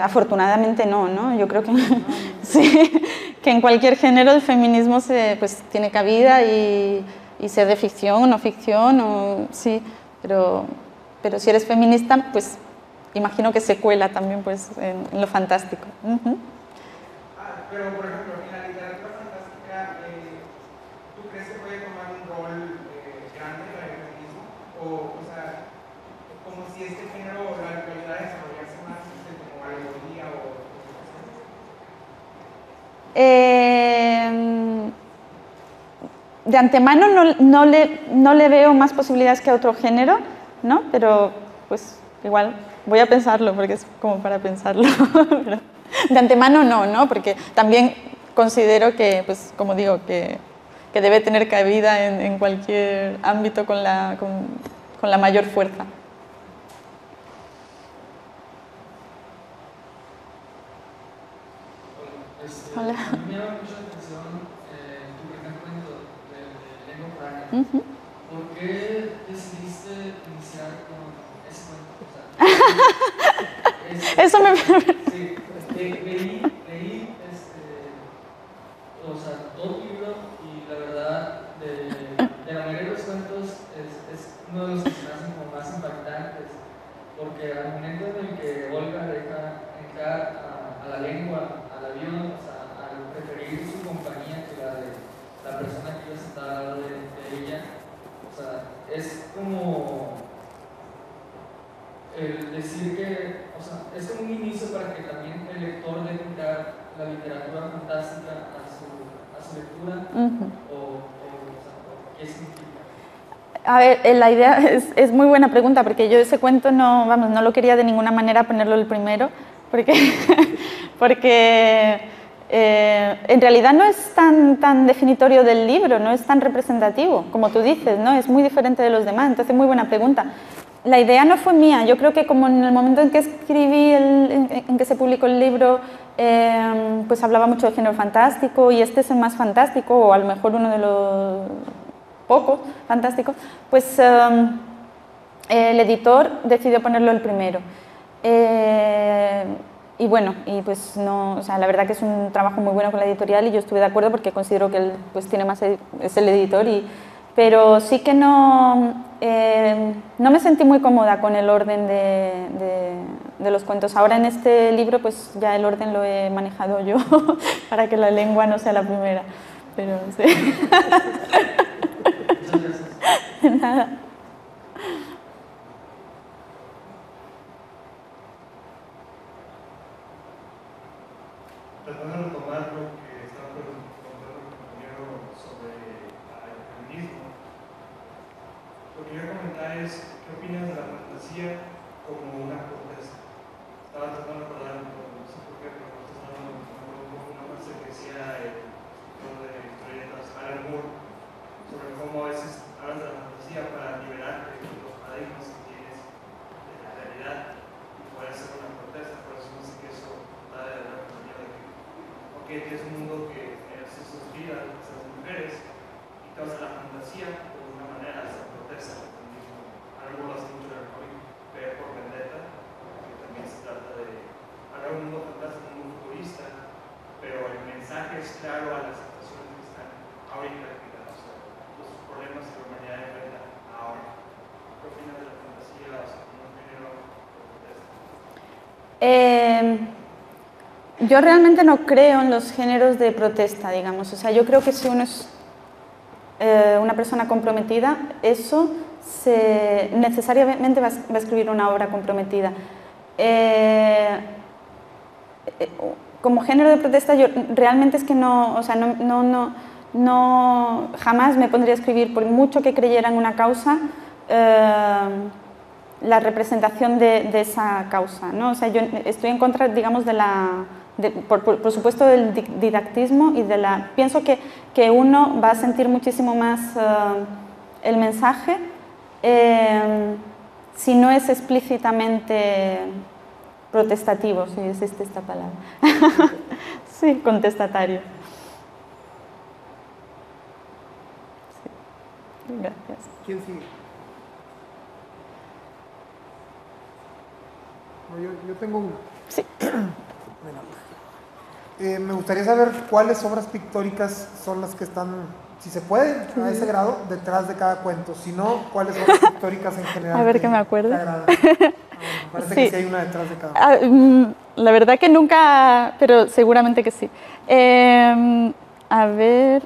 afortunadamente no, yo creo que, sí, que en cualquier género el feminismo pues, tiene cabida y sea de ficción o no ficción, sí, pero si eres feminista, pues imagino que se cuela también pues, en lo fantástico. Pero, por ejemplo, en la literatura fantástica, ¿tú crees que puede tomar un rol grande el feminismo? O sea, como si este género lo ayudara a desarrollarse más como alegoría o... De antemano no le veo más posibilidades que a otro género, ¿no? Pero pues igual voy a pensarlo porque es como para pensarlo. Pero de antemano no, porque también considero que, pues como digo, que que debe tener cabida en cualquier ámbito con la mayor fuerza. Hola. A mí me llama mucho la atención tu primer cuento de lengua franca. ¿Por qué decidiste iniciar con ese cuento? O sea, Eso me... Sí, leí o sea, todo el libro y la verdad, de la mayoría de los cuentos es uno de los que se me hacen como más impactantes, porque al momento en el que Olga deja entrar a la lengua, al avión, o sea, al preferir su compañía que la de la persona que iba sentada al lado de ella, o sea, es como el decir que, o sea, es como un inicio para que también el lector deje entrar la literatura fantástica a su lectura, o ¿qué significa? A ver, la idea es muy buena pregunta, porque yo ese cuento no lo quería de ninguna manera ponerlo el primero, porque en realidad no es tan definitorio del libro, no es tan representativo, como tú dices, ¿no? Es muy diferente de los demás, entonces muy buena pregunta. La idea no fue mía, yo creo que como en el momento en que escribí, en que se publicó el libro, pues hablaba mucho de género fantástico y este es el más fantástico, o a lo mejor uno de los pocos fantásticos, pues el editor decidió ponerlo el primero. Y bueno, pues no, o sea, la verdad que es un trabajo muy bueno con la editorial y yo estuve de acuerdo porque considero que él pues tiene más, es el editor, pero sí que no me sentí muy cómoda con el orden de los cuentos. Ahora en este libro pues ya el orden lo he manejado yo para que la lengua no sea la primera, pero sí. Nada. Tratando de retomar lo que estaba contando el compañero sobre el feminismo, lo que yo comentar es qué opinas de la fantasía como una protesta. Estaba tratando de acordar, no sé por qué, pero estaba una frase que decía el escritor de historietas Alan Moore sobre cómo a veces hablas de la fantasía para liberarte de los paradigmas que tienes de la realidad y poder hacer una protesta. Por eso no sé qué eso da de la compañía de que es un mundo que se sostiene a esas mujeres y causa la fantasía de una manera, esa protesta. Algo lo hace mucho en el cómic P por Vendetta, que también se trata de hablar un mundo fantástico, un mundo futurista, pero el mensaje es claro a las situaciones que están ahorita, o sea, los problemas que la humanidad enfrenta ahora. ¿Qué opinas de la fantasía, o sea, como un género de protesta? Yo realmente no creo en los géneros de protesta, digamos. O sea, yo creo que si uno es una persona comprometida, eso necesariamente va a escribir una obra comprometida. Como género de protesta, yo realmente es que no, o sea, no jamás me pondría a escribir, por mucho que creyera en una causa, la representación de esa causa, ¿no? O sea, yo estoy en contra, digamos, por supuesto, del didactismo y pienso que uno va a sentir muchísimo más el mensaje si no es explícitamente protestativo, si existe esta palabra. Sí, contestatario. Sí. Gracias. ¿Quién sigue? Yo tengo uno. Sí. Me gustaría saber cuáles obras pictóricas son las que están, si se puede, a ese grado, detrás de cada cuento. Si no, cuáles obras pictóricas en general. A ver que me acuerdo. Parece sí. que sí hay una detrás de cada. La verdad que nunca, pero seguramente que sí. A ver.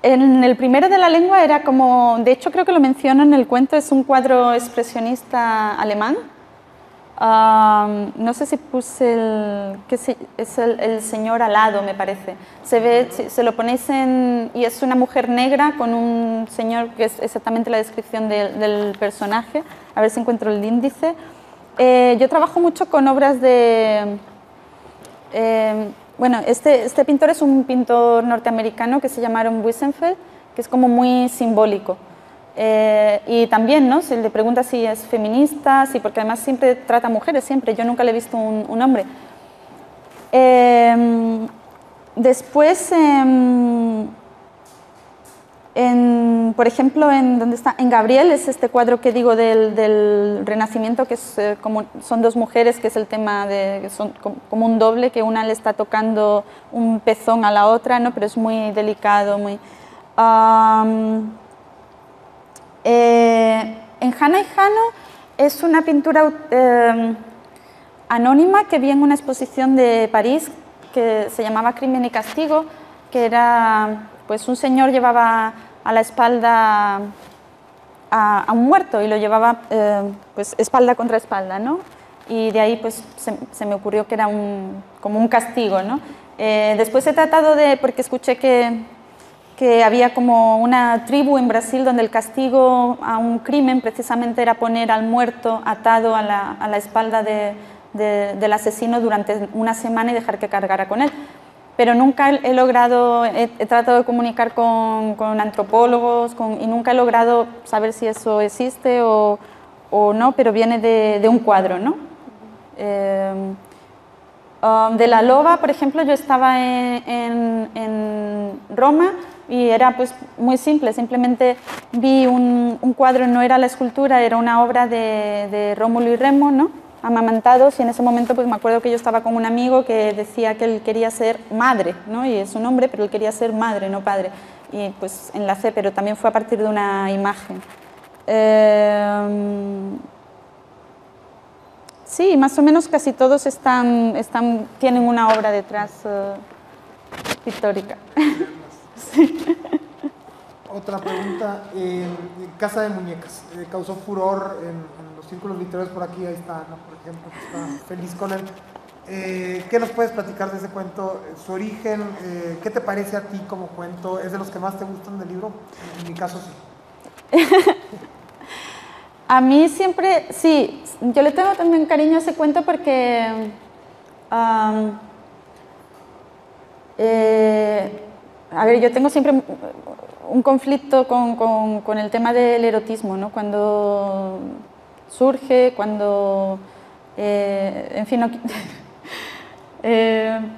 En el primero de la lengua era como, de hecho creo que lo menciono en el cuento, es un cuadro expresionista alemán. No sé si puse es el señor alado, me parece. Se ve, si se lo ponéis y es una mujer negra con un señor, que es exactamente la descripción del personaje. A ver si encuentro el índice. Yo trabajo mucho con obras de Bueno, este pintor es un pintor norteamericano que se llama Aaron Wiesenfeld, que es como muy simbólico. Y también, ¿no? Se le pregunta si es feminista, sí, porque además siempre trata a mujeres, siempre. Yo nunca le he visto un hombre. Después, por ejemplo, ¿dónde está? En Gabriel es este cuadro que digo del Renacimiento, que es como son dos mujeres, que es el tema de que son como un doble, que una le está tocando un pezón a la otra, ¿no? Pero es muy delicado, muy... en Hannah y Jano es una pintura anónima que vi en una exposición de París que se llamaba Crimen y Castigo, que era, pues un señor llevaba a la espalda a un muerto y lo llevaba pues espalda contra espalda, ¿no? Y de ahí pues se me ocurrió que era como un castigo, ¿no? Después he tratado de, porque escuché que había como una tribu en Brasil donde el castigo a un crimen precisamente era poner al muerto atado a la espalda del asesino durante una semana y dejar que cargara con él. Pero nunca he logrado, he tratado de comunicar con antropólogos y nunca he logrado saber si eso existe o no, pero viene de un cuadro, ¿no? De la loba, por ejemplo, yo estaba en Roma y era pues muy simple, simplemente vi un cuadro, no era la escultura, era una obra de Rómulo y Remo, ¿no? Amamantados, y en ese momento pues me acuerdo que yo estaba con un amigo que decía que él quería ser madre, ¿no? Y es un hombre, pero él quería ser madre, no padre, y pues enlacé, pero también fue a partir de una imagen. Sí, más o menos casi todos tienen una obra detrás pictórica. Sí. Otra pregunta, Casa de Muñecas, causó furor en los círculos literarios por aquí, ahí está, ¿no? Por ejemplo, está feliz con él. ¿Qué nos puedes platicar de ese cuento? Su origen, ¿qué te parece a ti como cuento? ¿Es de los que más te gustan del libro? En mi caso sí. A mí siempre, sí, yo le tengo también cariño a ese cuento porque a ver, yo tengo siempre un conflicto con el tema del erotismo, ¿no? Cuando surge, cuando, en fin, no,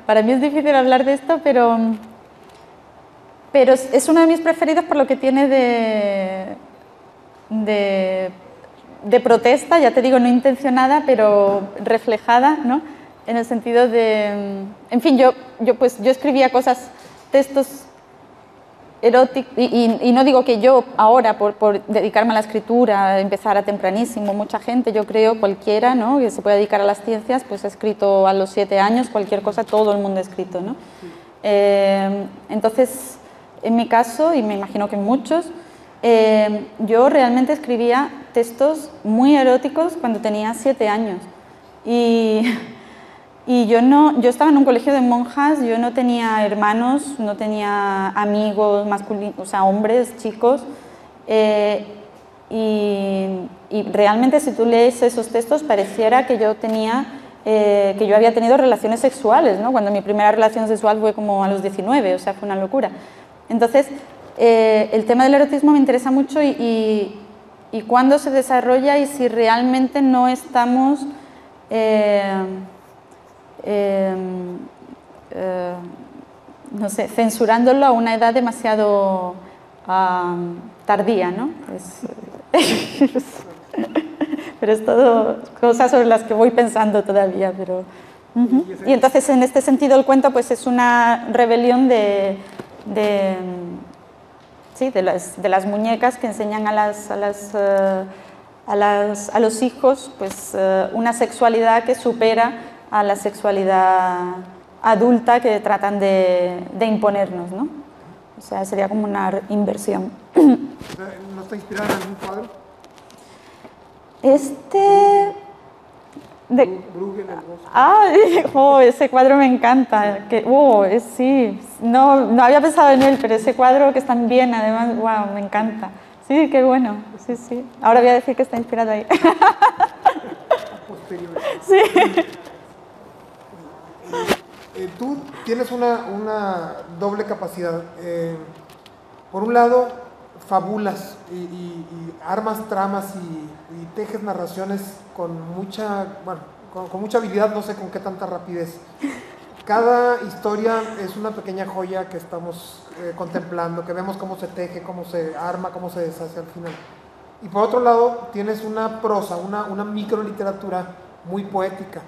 para mí es difícil hablar de esto, pero es uno de mis preferidos por lo que tiene de protesta, ya te digo, no intencionada, pero reflejada, ¿no? En el sentido de, en fin, yo escribía textos eróticos, y no digo que yo ahora, por dedicarme a la escritura, empezara tempranísimo, mucha gente, yo creo, cualquiera, ¿no? Que se puede dedicar a las ciencias, pues ha escrito a los 7 años, cualquier cosa, todo el mundo ha escrito, ¿no? Entonces, en mi caso, y me imagino que en muchos, yo realmente escribía textos muy eróticos cuando tenía 7 años. Y yo estaba en un colegio de monjas, yo no tenía hermanos, no tenía amigos masculinos, o sea, hombres, chicos. Y realmente si tú lees esos textos pareciera que yo había tenido relaciones sexuales, ¿no? Cuando mi primera relación sexual fue como a los 19, o sea, fue una locura. Entonces, el tema del erotismo me interesa mucho y cuándo se desarrolla y si realmente no estamos no sé, censurándolo a una edad demasiado tardía, ¿no? Pero es todo cosas sobre las que voy pensando todavía. Pero, Y entonces, en este sentido, el cuento pues, es una rebelión de las muñecas que enseñan a los hijos pues, una sexualidad que supera a la sexualidad adulta que tratan de imponernos, ¿no? O sea, sería como una inversión. ¿No está inspirada en algún cuadro? Bruegel, el bosque. Ese cuadro me encanta. Sí, no había pensado en él, pero ese cuadro que está en Viena, además, wow, me encanta. Sí, qué bueno. Sí, sí. Ahora voy a decir que está inspirado ahí. Posterior. Sí. tú tienes una doble capacidad. Por un lado, fabulas y armas tramas y tejes narraciones con mucha, bueno, con mucha habilidad, no sé con qué tanta rapidez. Cada historia es una pequeña joya que estamos contemplando, que vemos cómo se teje, cómo se arma, cómo se deshace al final. Y por otro lado, tienes una prosa, una microliteratura muy poética.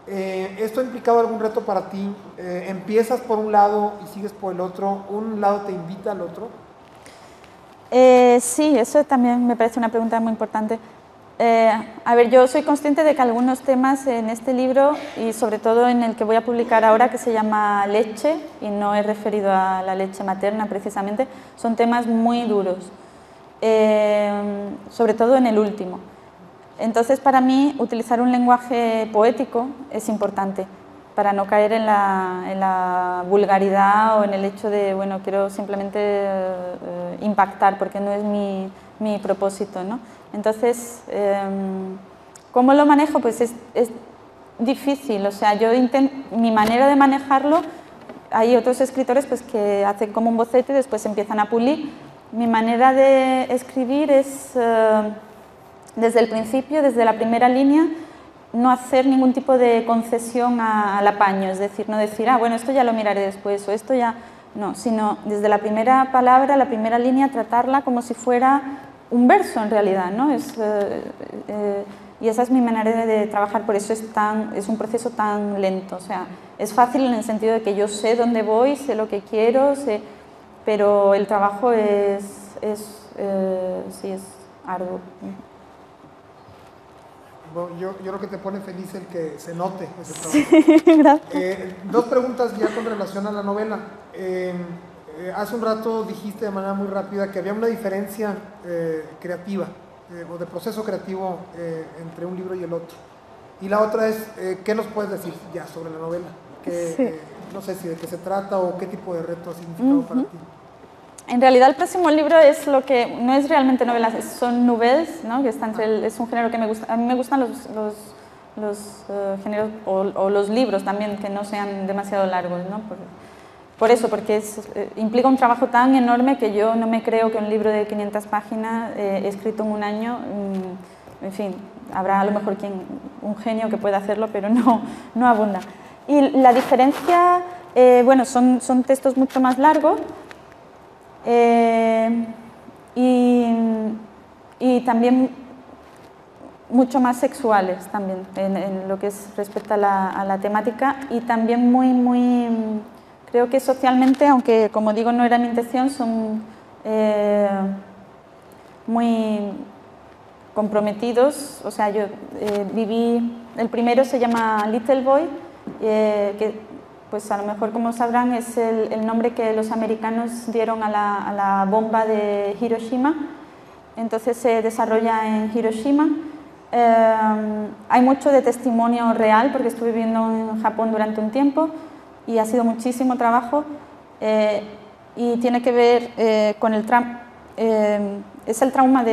¿Esto ha implicado algún reto para ti? ¿Empiezas por un lado y sigues por el otro? ¿Un lado te invita al otro? Sí, eso también me parece una pregunta muy importante. A ver, yo soy consciente de que algunos temas en este libro, y sobre todo en el que voy a publicar ahora, que se llama Leche, y no he referido a la leche materna precisamente, son temas muy duros, sobre todo en el último. Entonces, para mí, utilizar un lenguaje poético es importante, para no caer en la vulgaridad o en el hecho de, bueno, quiero simplemente impactar, porque no es mi propósito, ¿no? Entonces, ¿cómo lo manejo? Pues es difícil, o sea, mi manera de manejarlo, hay otros escritores pues, que hacen como un boceto y después empiezan a pulir. Mi manera de escribir es, desde el principio, desde la primera línea, no hacer ningún tipo de concesión al apaño, es decir, no decir, bueno, esto ya lo miraré después, o esto ya... No, sino desde la primera palabra, la primera línea, tratarla como si fuera un verso en realidad, ¿no? Y esa es mi manera de trabajar, por eso es un proceso tan lento. O sea, es fácil en el sentido de que yo sé dónde voy, sé lo que quiero, pero el trabajo sí es arduo. Bueno, yo creo que te pone feliz el que se note ese trabajo. Sí, gracias. Dos preguntas ya con relación a la novela. Hace un rato dijiste de manera muy rápida que había una diferencia creativa o de proceso creativo entre un libro y el otro. Y la otra es, ¿qué nos puedes decir ya sobre la novela? No sé si de qué se trata o qué tipo de reto ha significado para ti. En realidad el próximo libro es lo que no es realmente novelas, son nouvelles, ¿no? Que es un género que me gusta. A mí me gustan los géneros o los libros también que no sean demasiado largos, ¿no? Por eso, porque implica un trabajo tan enorme que yo no me creo que un libro de 500 páginas escrito en un año, en fin, habrá a lo mejor un genio que pueda hacerlo, pero no abunda. Y la diferencia, bueno, son textos mucho más largos y también mucho más sexuales también en lo que respecta a la temática, y también muy creo que socialmente, aunque como digo no era mi intención, son muy comprometidos. O sea, yo viví, el primero se llama Little Boy, que pues a lo mejor como sabrán es el nombre que los americanos dieron a la bomba de Hiroshima. Entonces se desarrolla en Hiroshima. Hay mucho de testimonio real porque estuve viviendo en Japón durante un tiempo y ha sido muchísimo trabajo, y tiene que ver con el trauma, es el trauma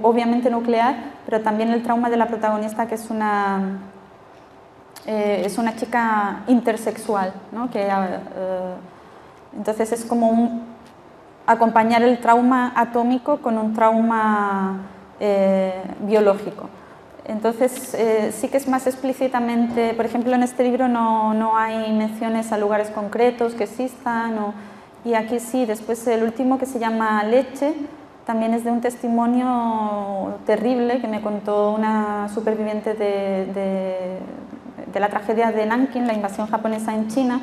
obviamente nuclear, pero también el trauma de la protagonista, que es una chica intersexual, ¿no? Entonces es como acompañar el trauma atómico con un trauma biológico. Entonces sí que es más explícitamente, por ejemplo en este libro no hay menciones a lugares concretos que existan, y aquí sí. Después el último, que se llama Leche, también es de un testimonio terrible que me contó una superviviente de la tragedia de Nankín, la invasión japonesa en China.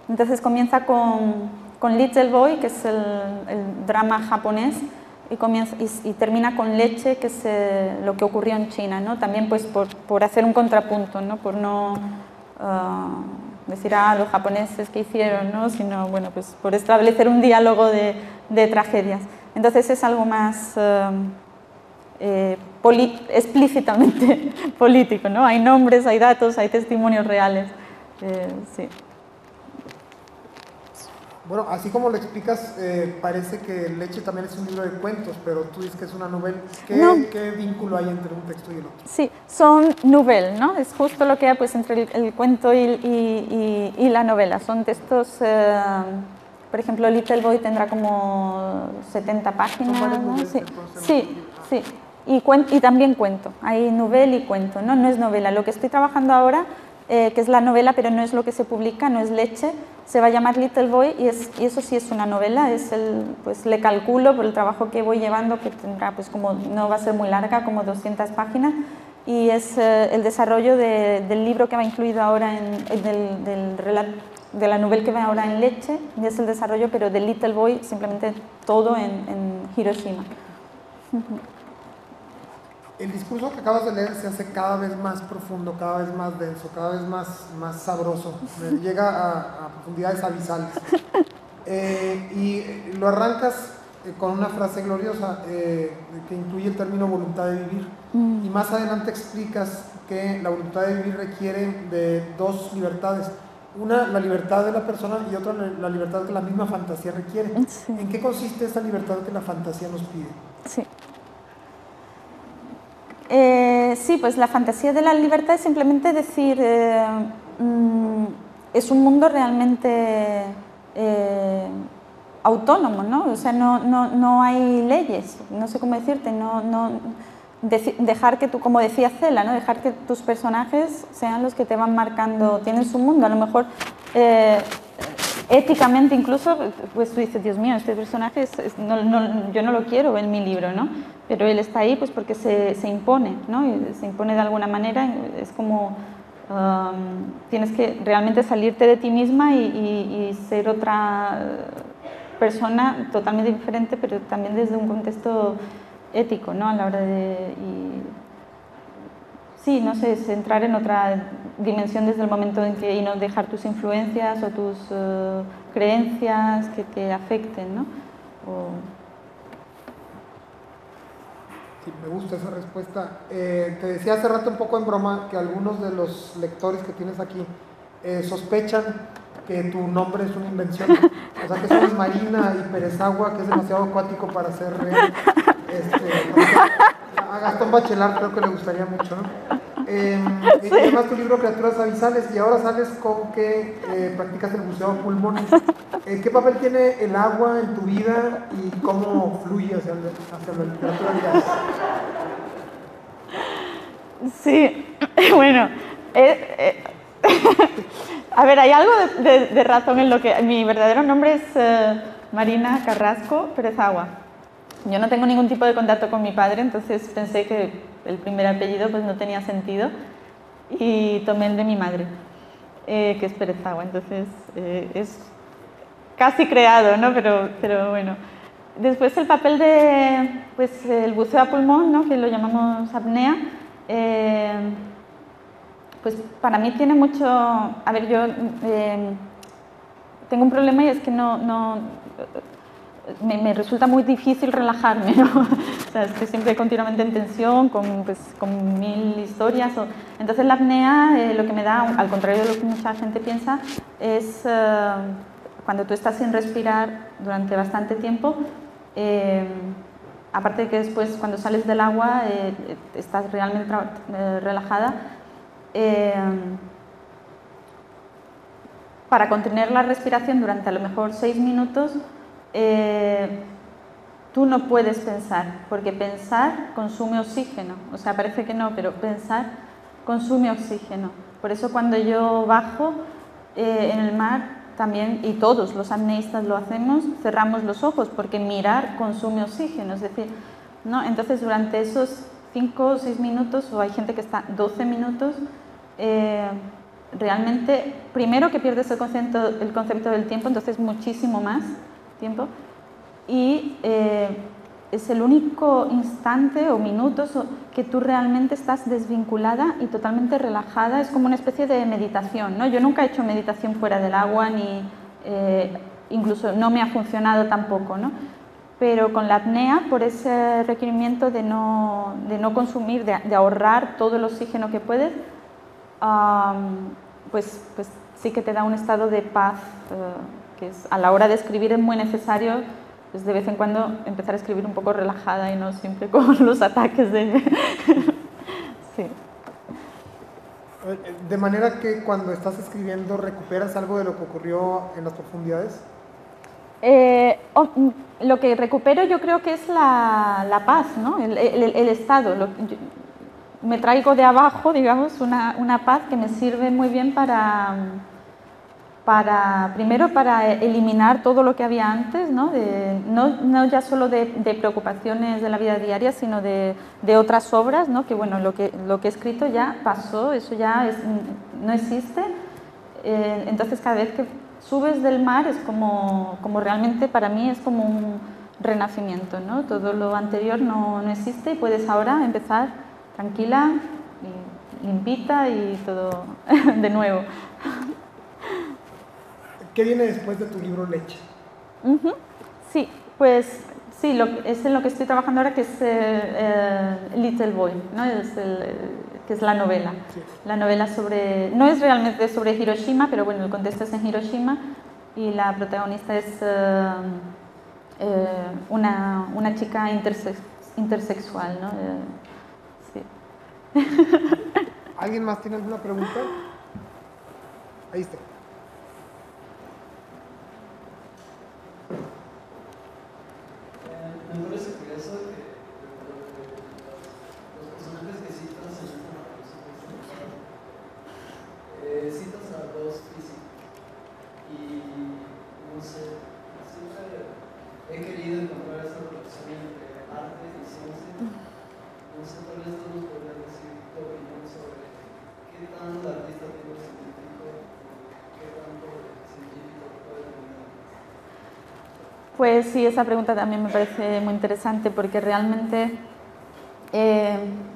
Entonces comienza con Little Boy, que es el drama japonés, y termina con Leche, que es lo que ocurrió en China, ¿no? También pues por hacer un contrapunto, ¿no? Por no decir los japoneses que hicieron, ¿no? Sino bueno, pues por establecer un diálogo de tragedias. Entonces es algo más explícitamente político, ¿no? Hay nombres, hay datos, hay testimonios reales. Sí. Bueno, así como lo explicas, parece que Leche también es un libro de cuentos, pero tú dices que es una novela. ¿Qué vínculo hay entre un texto y el otro? Sí, son novelas, ¿no? Es justo lo que hay pues, entre el cuento y la novela. Son textos, por ejemplo, Little Boy tendrá como 70 páginas, ¿no? Sí. Y también cuento. Hay novela y cuento, ¿no? No es novela. Lo que estoy trabajando ahora, que es la novela, pero no es lo que se publica, no es Leche, se va a llamar Little Boy y eso sí es una novela. Pues le calculo por el trabajo que voy llevando, que tendrá, pues como no va a ser muy larga, como 200 páginas, y es el desarrollo del libro que va incluido ahora de la novela que va ahora en Leche, y es el desarrollo, pero de Little Boy, simplemente todo en Hiroshima. El discurso que acabas de leer se hace cada vez más profundo, cada vez más denso, cada vez más sabroso, llega a profundidades abisales. Y lo arrancas con una frase gloriosa que incluye el término voluntad de vivir. Y más adelante explicas que la voluntad de vivir requiere de dos libertades. Una, la libertad de la persona, y otra, la libertad que la misma fantasía requiere. Sí. ¿En qué consiste esa libertad que la fantasía nos pide? Sí. Sí, pues la fantasía de la libertad es simplemente decir, es un mundo realmente autónomo, ¿no? O sea, no hay leyes, no sé cómo decirte, dejar que tú, como decía Cela, ¿no? Dejar que tus personajes sean los que te van marcando, tienen su mundo, a lo mejor éticamente incluso, pues tú dices, Dios mío, este personaje yo no lo quiero en mi libro, ¿no? Pero él está ahí pues porque se impone, ¿no? Y se impone de alguna manera, es como tienes que realmente salirte de ti misma y ser otra persona totalmente diferente, pero también desde un contexto ético, ¿no? A la hora de... sí, no sé, es entrar en otra dimensión desde el momento en que y no dejar tus influencias o tus creencias que te afecten, ¿no? Sí, me gusta esa respuesta. Te decía hace rato un poco en broma que algunos de los lectores que tienes aquí sospechan que tu nombre es una invención. O sea, que somos Marina y Perezagua, que es demasiado acuático para ser real. A Gastón Bachelard creo que le gustaría mucho, ¿no? Sí. Y además tu libro Criaturas Abisales, y ahora sales con que practicas el buceo a pulmón. ¿Qué papel tiene el agua en tu vida y cómo fluye hacia la literatura del gas? Sí, bueno, a ver, hay algo de razón en lo que... Mi verdadero nombre es Marina Carrasco Perezagua. Yo no tengo ningún tipo de contacto con mi padre, entonces pensé que el primer apellido pues no tenía sentido y tomé el de mi madre, que es Perezagua, entonces es casi creado, ¿no? Pero bueno. Después el papel de pues, el buceo a pulmón, ¿no? Que lo llamamos apnea, pues para mí tiene mucho... A ver, yo tengo un problema y es que me resulta muy difícil relajarme, ¿no? O sea, estoy siempre continuamente en tensión, con 1000 historias. Entonces la apnea lo que me da, al contrario de lo que mucha gente piensa, es cuando tú estás sin respirar durante bastante tiempo, aparte de que después cuando sales del agua estás realmente relajada, para contener la respiración durante a lo mejor 6 minutos, tú no puedes pensar, porque pensar consume oxígeno. O sea, parece que no, pero pensar consume oxígeno. Por eso cuando yo bajo en el mar también, y todos los apneístas lo hacemos, cerramos los ojos, porque mirar consume oxígeno. Es decir, ¿no? Entonces durante esos 5 o 6 minutos, o hay gente que está 12 minutos, realmente, primero que pierdes el concepto del tiempo, entonces muchísimo más tiempo, y es el único instante o minutos que tú realmente estás desvinculada y totalmente relajada. Es como una especie de meditación, ¿no? Yo nunca he hecho meditación fuera del agua, ni incluso no me ha funcionado tampoco, ¿no? Pero con la apnea, por ese requerimiento de no consumir, de ahorrar todo el oxígeno que puedes, pues sí que te da un estado de paz que es, a la hora de escribir es muy necesario pues, de vez en cuando empezar a escribir un poco relajada y no siempre con los ataques de... Sí. De manera que cuando estás escribiendo, ¿recuperas algo de lo que ocurrió en las profundidades? Lo que recupero yo creo que es la paz, ¿no? el estado. Me traigo de abajo, digamos, una paz que me sirve muy bien primero para eliminar todo lo que había antes, ¿no? No ya solo de preocupaciones de la vida diaria, sino de otras obras, ¿no? Que bueno, lo que he escrito ya pasó, eso ya no existe. Entonces cada vez que subes del mar es como realmente para mí es como un renacimiento, ¿no? Todo lo anterior no existe y puedes ahora empezar tranquila, y limpita y todo de nuevo. ¿Qué viene después de tu libro Leche? Sí, pues sí, es en lo que estoy trabajando ahora, que es Little Boy, ¿no? Que es la novela. Sí. La novela no es realmente sobre Hiroshima, pero bueno, el contexto es en Hiroshima y la protagonista es una chica intersexual, ¿no? Sí. ¿Alguien más tiene alguna pregunta? Ahí está. Me parece curioso que los personajes que citas en esta narración citas a dos físicos y no sé, siempre he querido encontrar esa relación entre arte y ciencia. No sé, tal vez tú nos podrías decir tu opinión sobre qué tanto el artista tiene un científico, qué tanto el científico puede tener. Pues sí, esa pregunta también me parece muy interesante porque realmente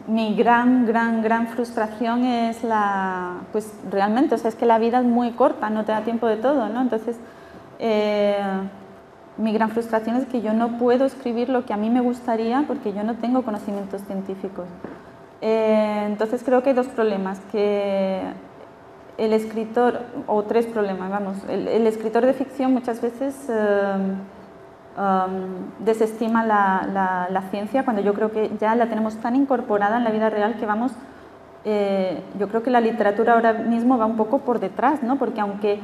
mi gran frustración es pues realmente, o sea, es que la vida es muy corta, no te da tiempo de todo, ¿no? Entonces, mi gran frustración es que yo no puedo escribir lo que a mí me gustaría porque yo no tengo conocimientos científicos. Entonces creo que hay dos problemas, que el escritor, o tres problemas, vamos, el escritor de ficción muchas veces desestima la ciencia cuando yo creo que ya la tenemos tan incorporada en la vida real que vamos, yo creo que la literatura ahora mismo va un poco por detrás, ¿no? Porque aunque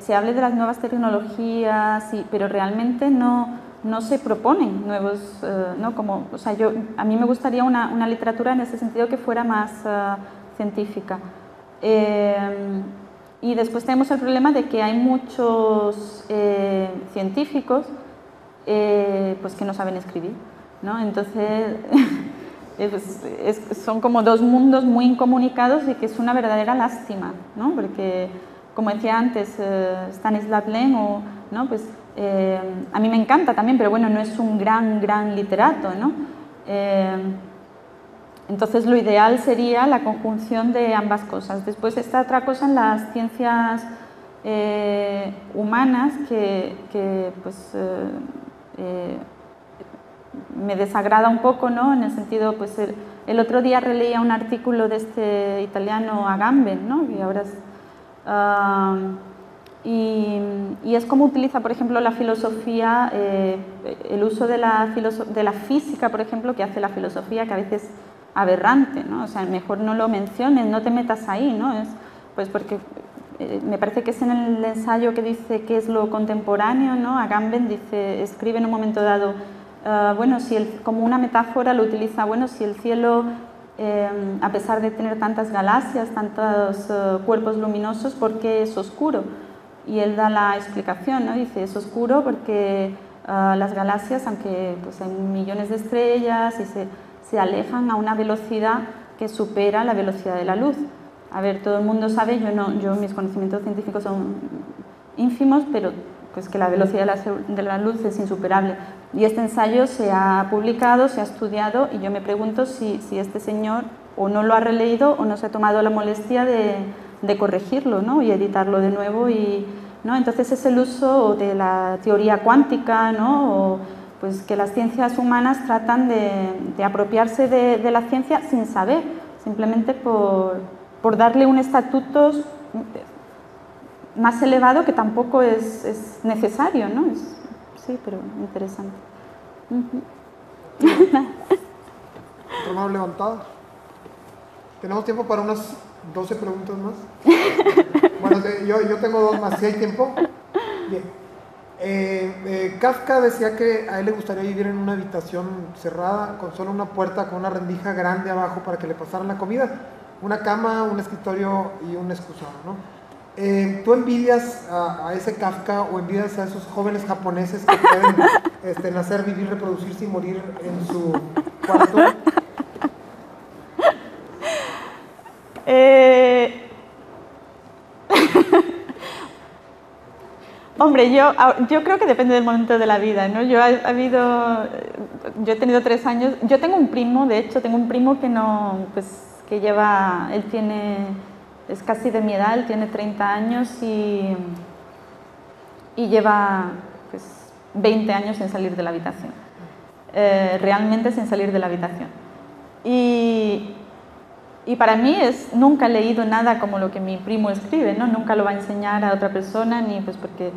se hable de las nuevas tecnologías, pero realmente no se proponen nuevos, ¿no? O sea, a mí me gustaría una literatura en ese sentido que fuera más científica. Y después tenemos el problema de que hay muchos científicos pues que no saben escribir, ¿no? Entonces son como dos mundos muy incomunicados y que es una verdadera lástima, ¿no? Porque, como decía antes Stanislav Lem, ¿no? Pues, a mí me encanta también, pero bueno, no es un gran literato, ¿no? Entonces lo ideal sería la conjunción de ambas cosas. Después está otra cosa en las ciencias humanas que pues, me desagrada un poco, ¿no? En el sentido, pues el otro día releía un artículo de este italiano Agamben, ¿no? Y ahora y es como utiliza, por ejemplo, la filosofía, el uso de la física, por ejemplo, que hace la filosofía, que a veces aberrante, ¿no? O sea, mejor no lo menciones, no te metas ahí, ¿no? Pues porque me parece que es en el ensayo que dice qué es lo contemporáneo, ¿no? Agamben escribe en un momento dado, bueno, como una metáfora lo utiliza, bueno, si el cielo, a pesar de tener tantas galaxias, tantos cuerpos luminosos, ¿por qué es oscuro? Y él da la explicación, ¿no? Dice, es oscuro porque las galaxias, aunque pues, hay millones de estrellas y se alejan a una velocidad que supera la velocidad de la luz. A ver, todo el mundo sabe, mis conocimientos científicos son ínfimos, pero pues que la velocidad de la luz es insuperable. Y este ensayo se ha publicado, se ha estudiado, y yo me pregunto si este señor o no lo ha releído o no se ha tomado la molestia de corregirlo, ¿no? Y editarlo de nuevo. ¿No? Entonces es el uso de la teoría cuántica, ¿no? O, pues que las ciencias humanas tratan de apropiarse de la ciencia sin saber, simplemente por darle un estatuto más elevado que tampoco es necesario, ¿no? Sí, pero interesante. Otra mano levantada. ¿Tenemos tiempo para unas 12 preguntas más? Bueno, yo tengo 2 más. ¿Si hay tiempo? Bien. Kafka decía que a él le gustaría vivir en una habitación cerrada, con solo una puerta, con una rendija grande abajo para que le pasaran la comida, una cama, un escritorio y un excusado, ¿no? ¿Tú envidias a ese Kafka o envidias a esos jóvenes japoneses que pueden nacer, vivir, reproducirse y morir en su cuarto? Hombre, yo creo que depende del momento de la vida, ¿no? Yo he tenido 3 años, yo tengo un primo, de hecho, tengo un primo que que lleva, es casi de mi edad, él tiene 30 años y lleva, 20 años sin salir de la habitación, realmente sin salir de la habitación. Y para mí nunca he leído nada como lo que mi primo escribe, ¿no? Nunca lo va a enseñar a otra persona, ni porque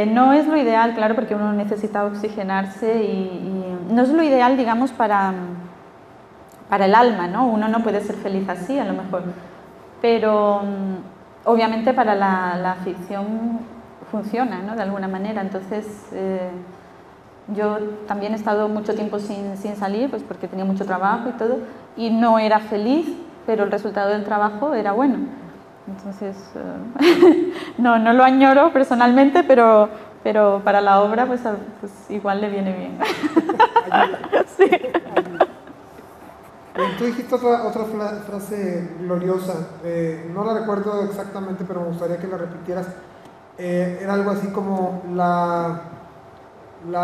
no es lo ideal, claro, porque uno necesita oxigenarse y no es lo ideal, digamos, para el alma, ¿no? Uno no puede ser feliz así, a lo mejor, pero obviamente para la ficción funciona, ¿no? De alguna manera. Entonces, yo también he estado mucho tiempo sin salir, pues porque tenía mucho trabajo y todo, y no era feliz, pero el resultado del trabajo era bueno. Entonces, no lo añoro personalmente, pero para la obra pues igual le viene bien. Sí. Tú dijiste otra frase gloriosa, no la recuerdo exactamente, pero me gustaría que la repitieras. Era algo así como la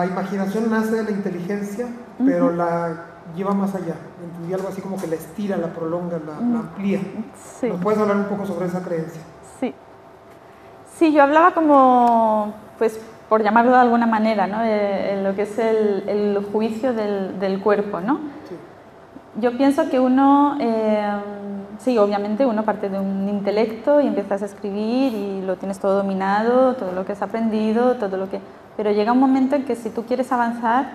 imaginación nace de la inteligencia, pero la lleva más allá. Entendí algo así como que la estira, la prolonga, la amplía. Sí. ¿Nos puedes hablar un poco sobre esa creencia? Sí. Sí, yo hablaba como, pues por llamarlo de alguna manera, ¿no? Lo que es el juicio del cuerpo, ¿no? Sí. Yo pienso que uno, sí, obviamente uno parte de un intelecto y empiezas a escribir y lo tienes todo dominado, todo lo que has aprendido, todo lo que... Pero llega un momento en que si tú quieres avanzar,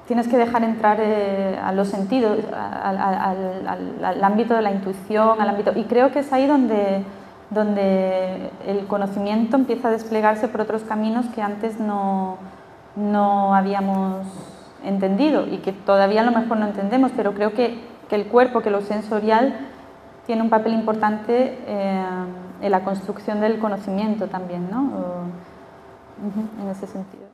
tienes que dejar entrar a los sentidos, al ámbito de la intuición, y creo que es ahí donde el conocimiento empieza a desplegarse por otros caminos que antes no habíamos entendido y que todavía a lo mejor no entendemos, pero creo que el cuerpo, que lo sensorial, tiene un papel importante en la construcción del conocimiento también, ¿no? En ese sentido.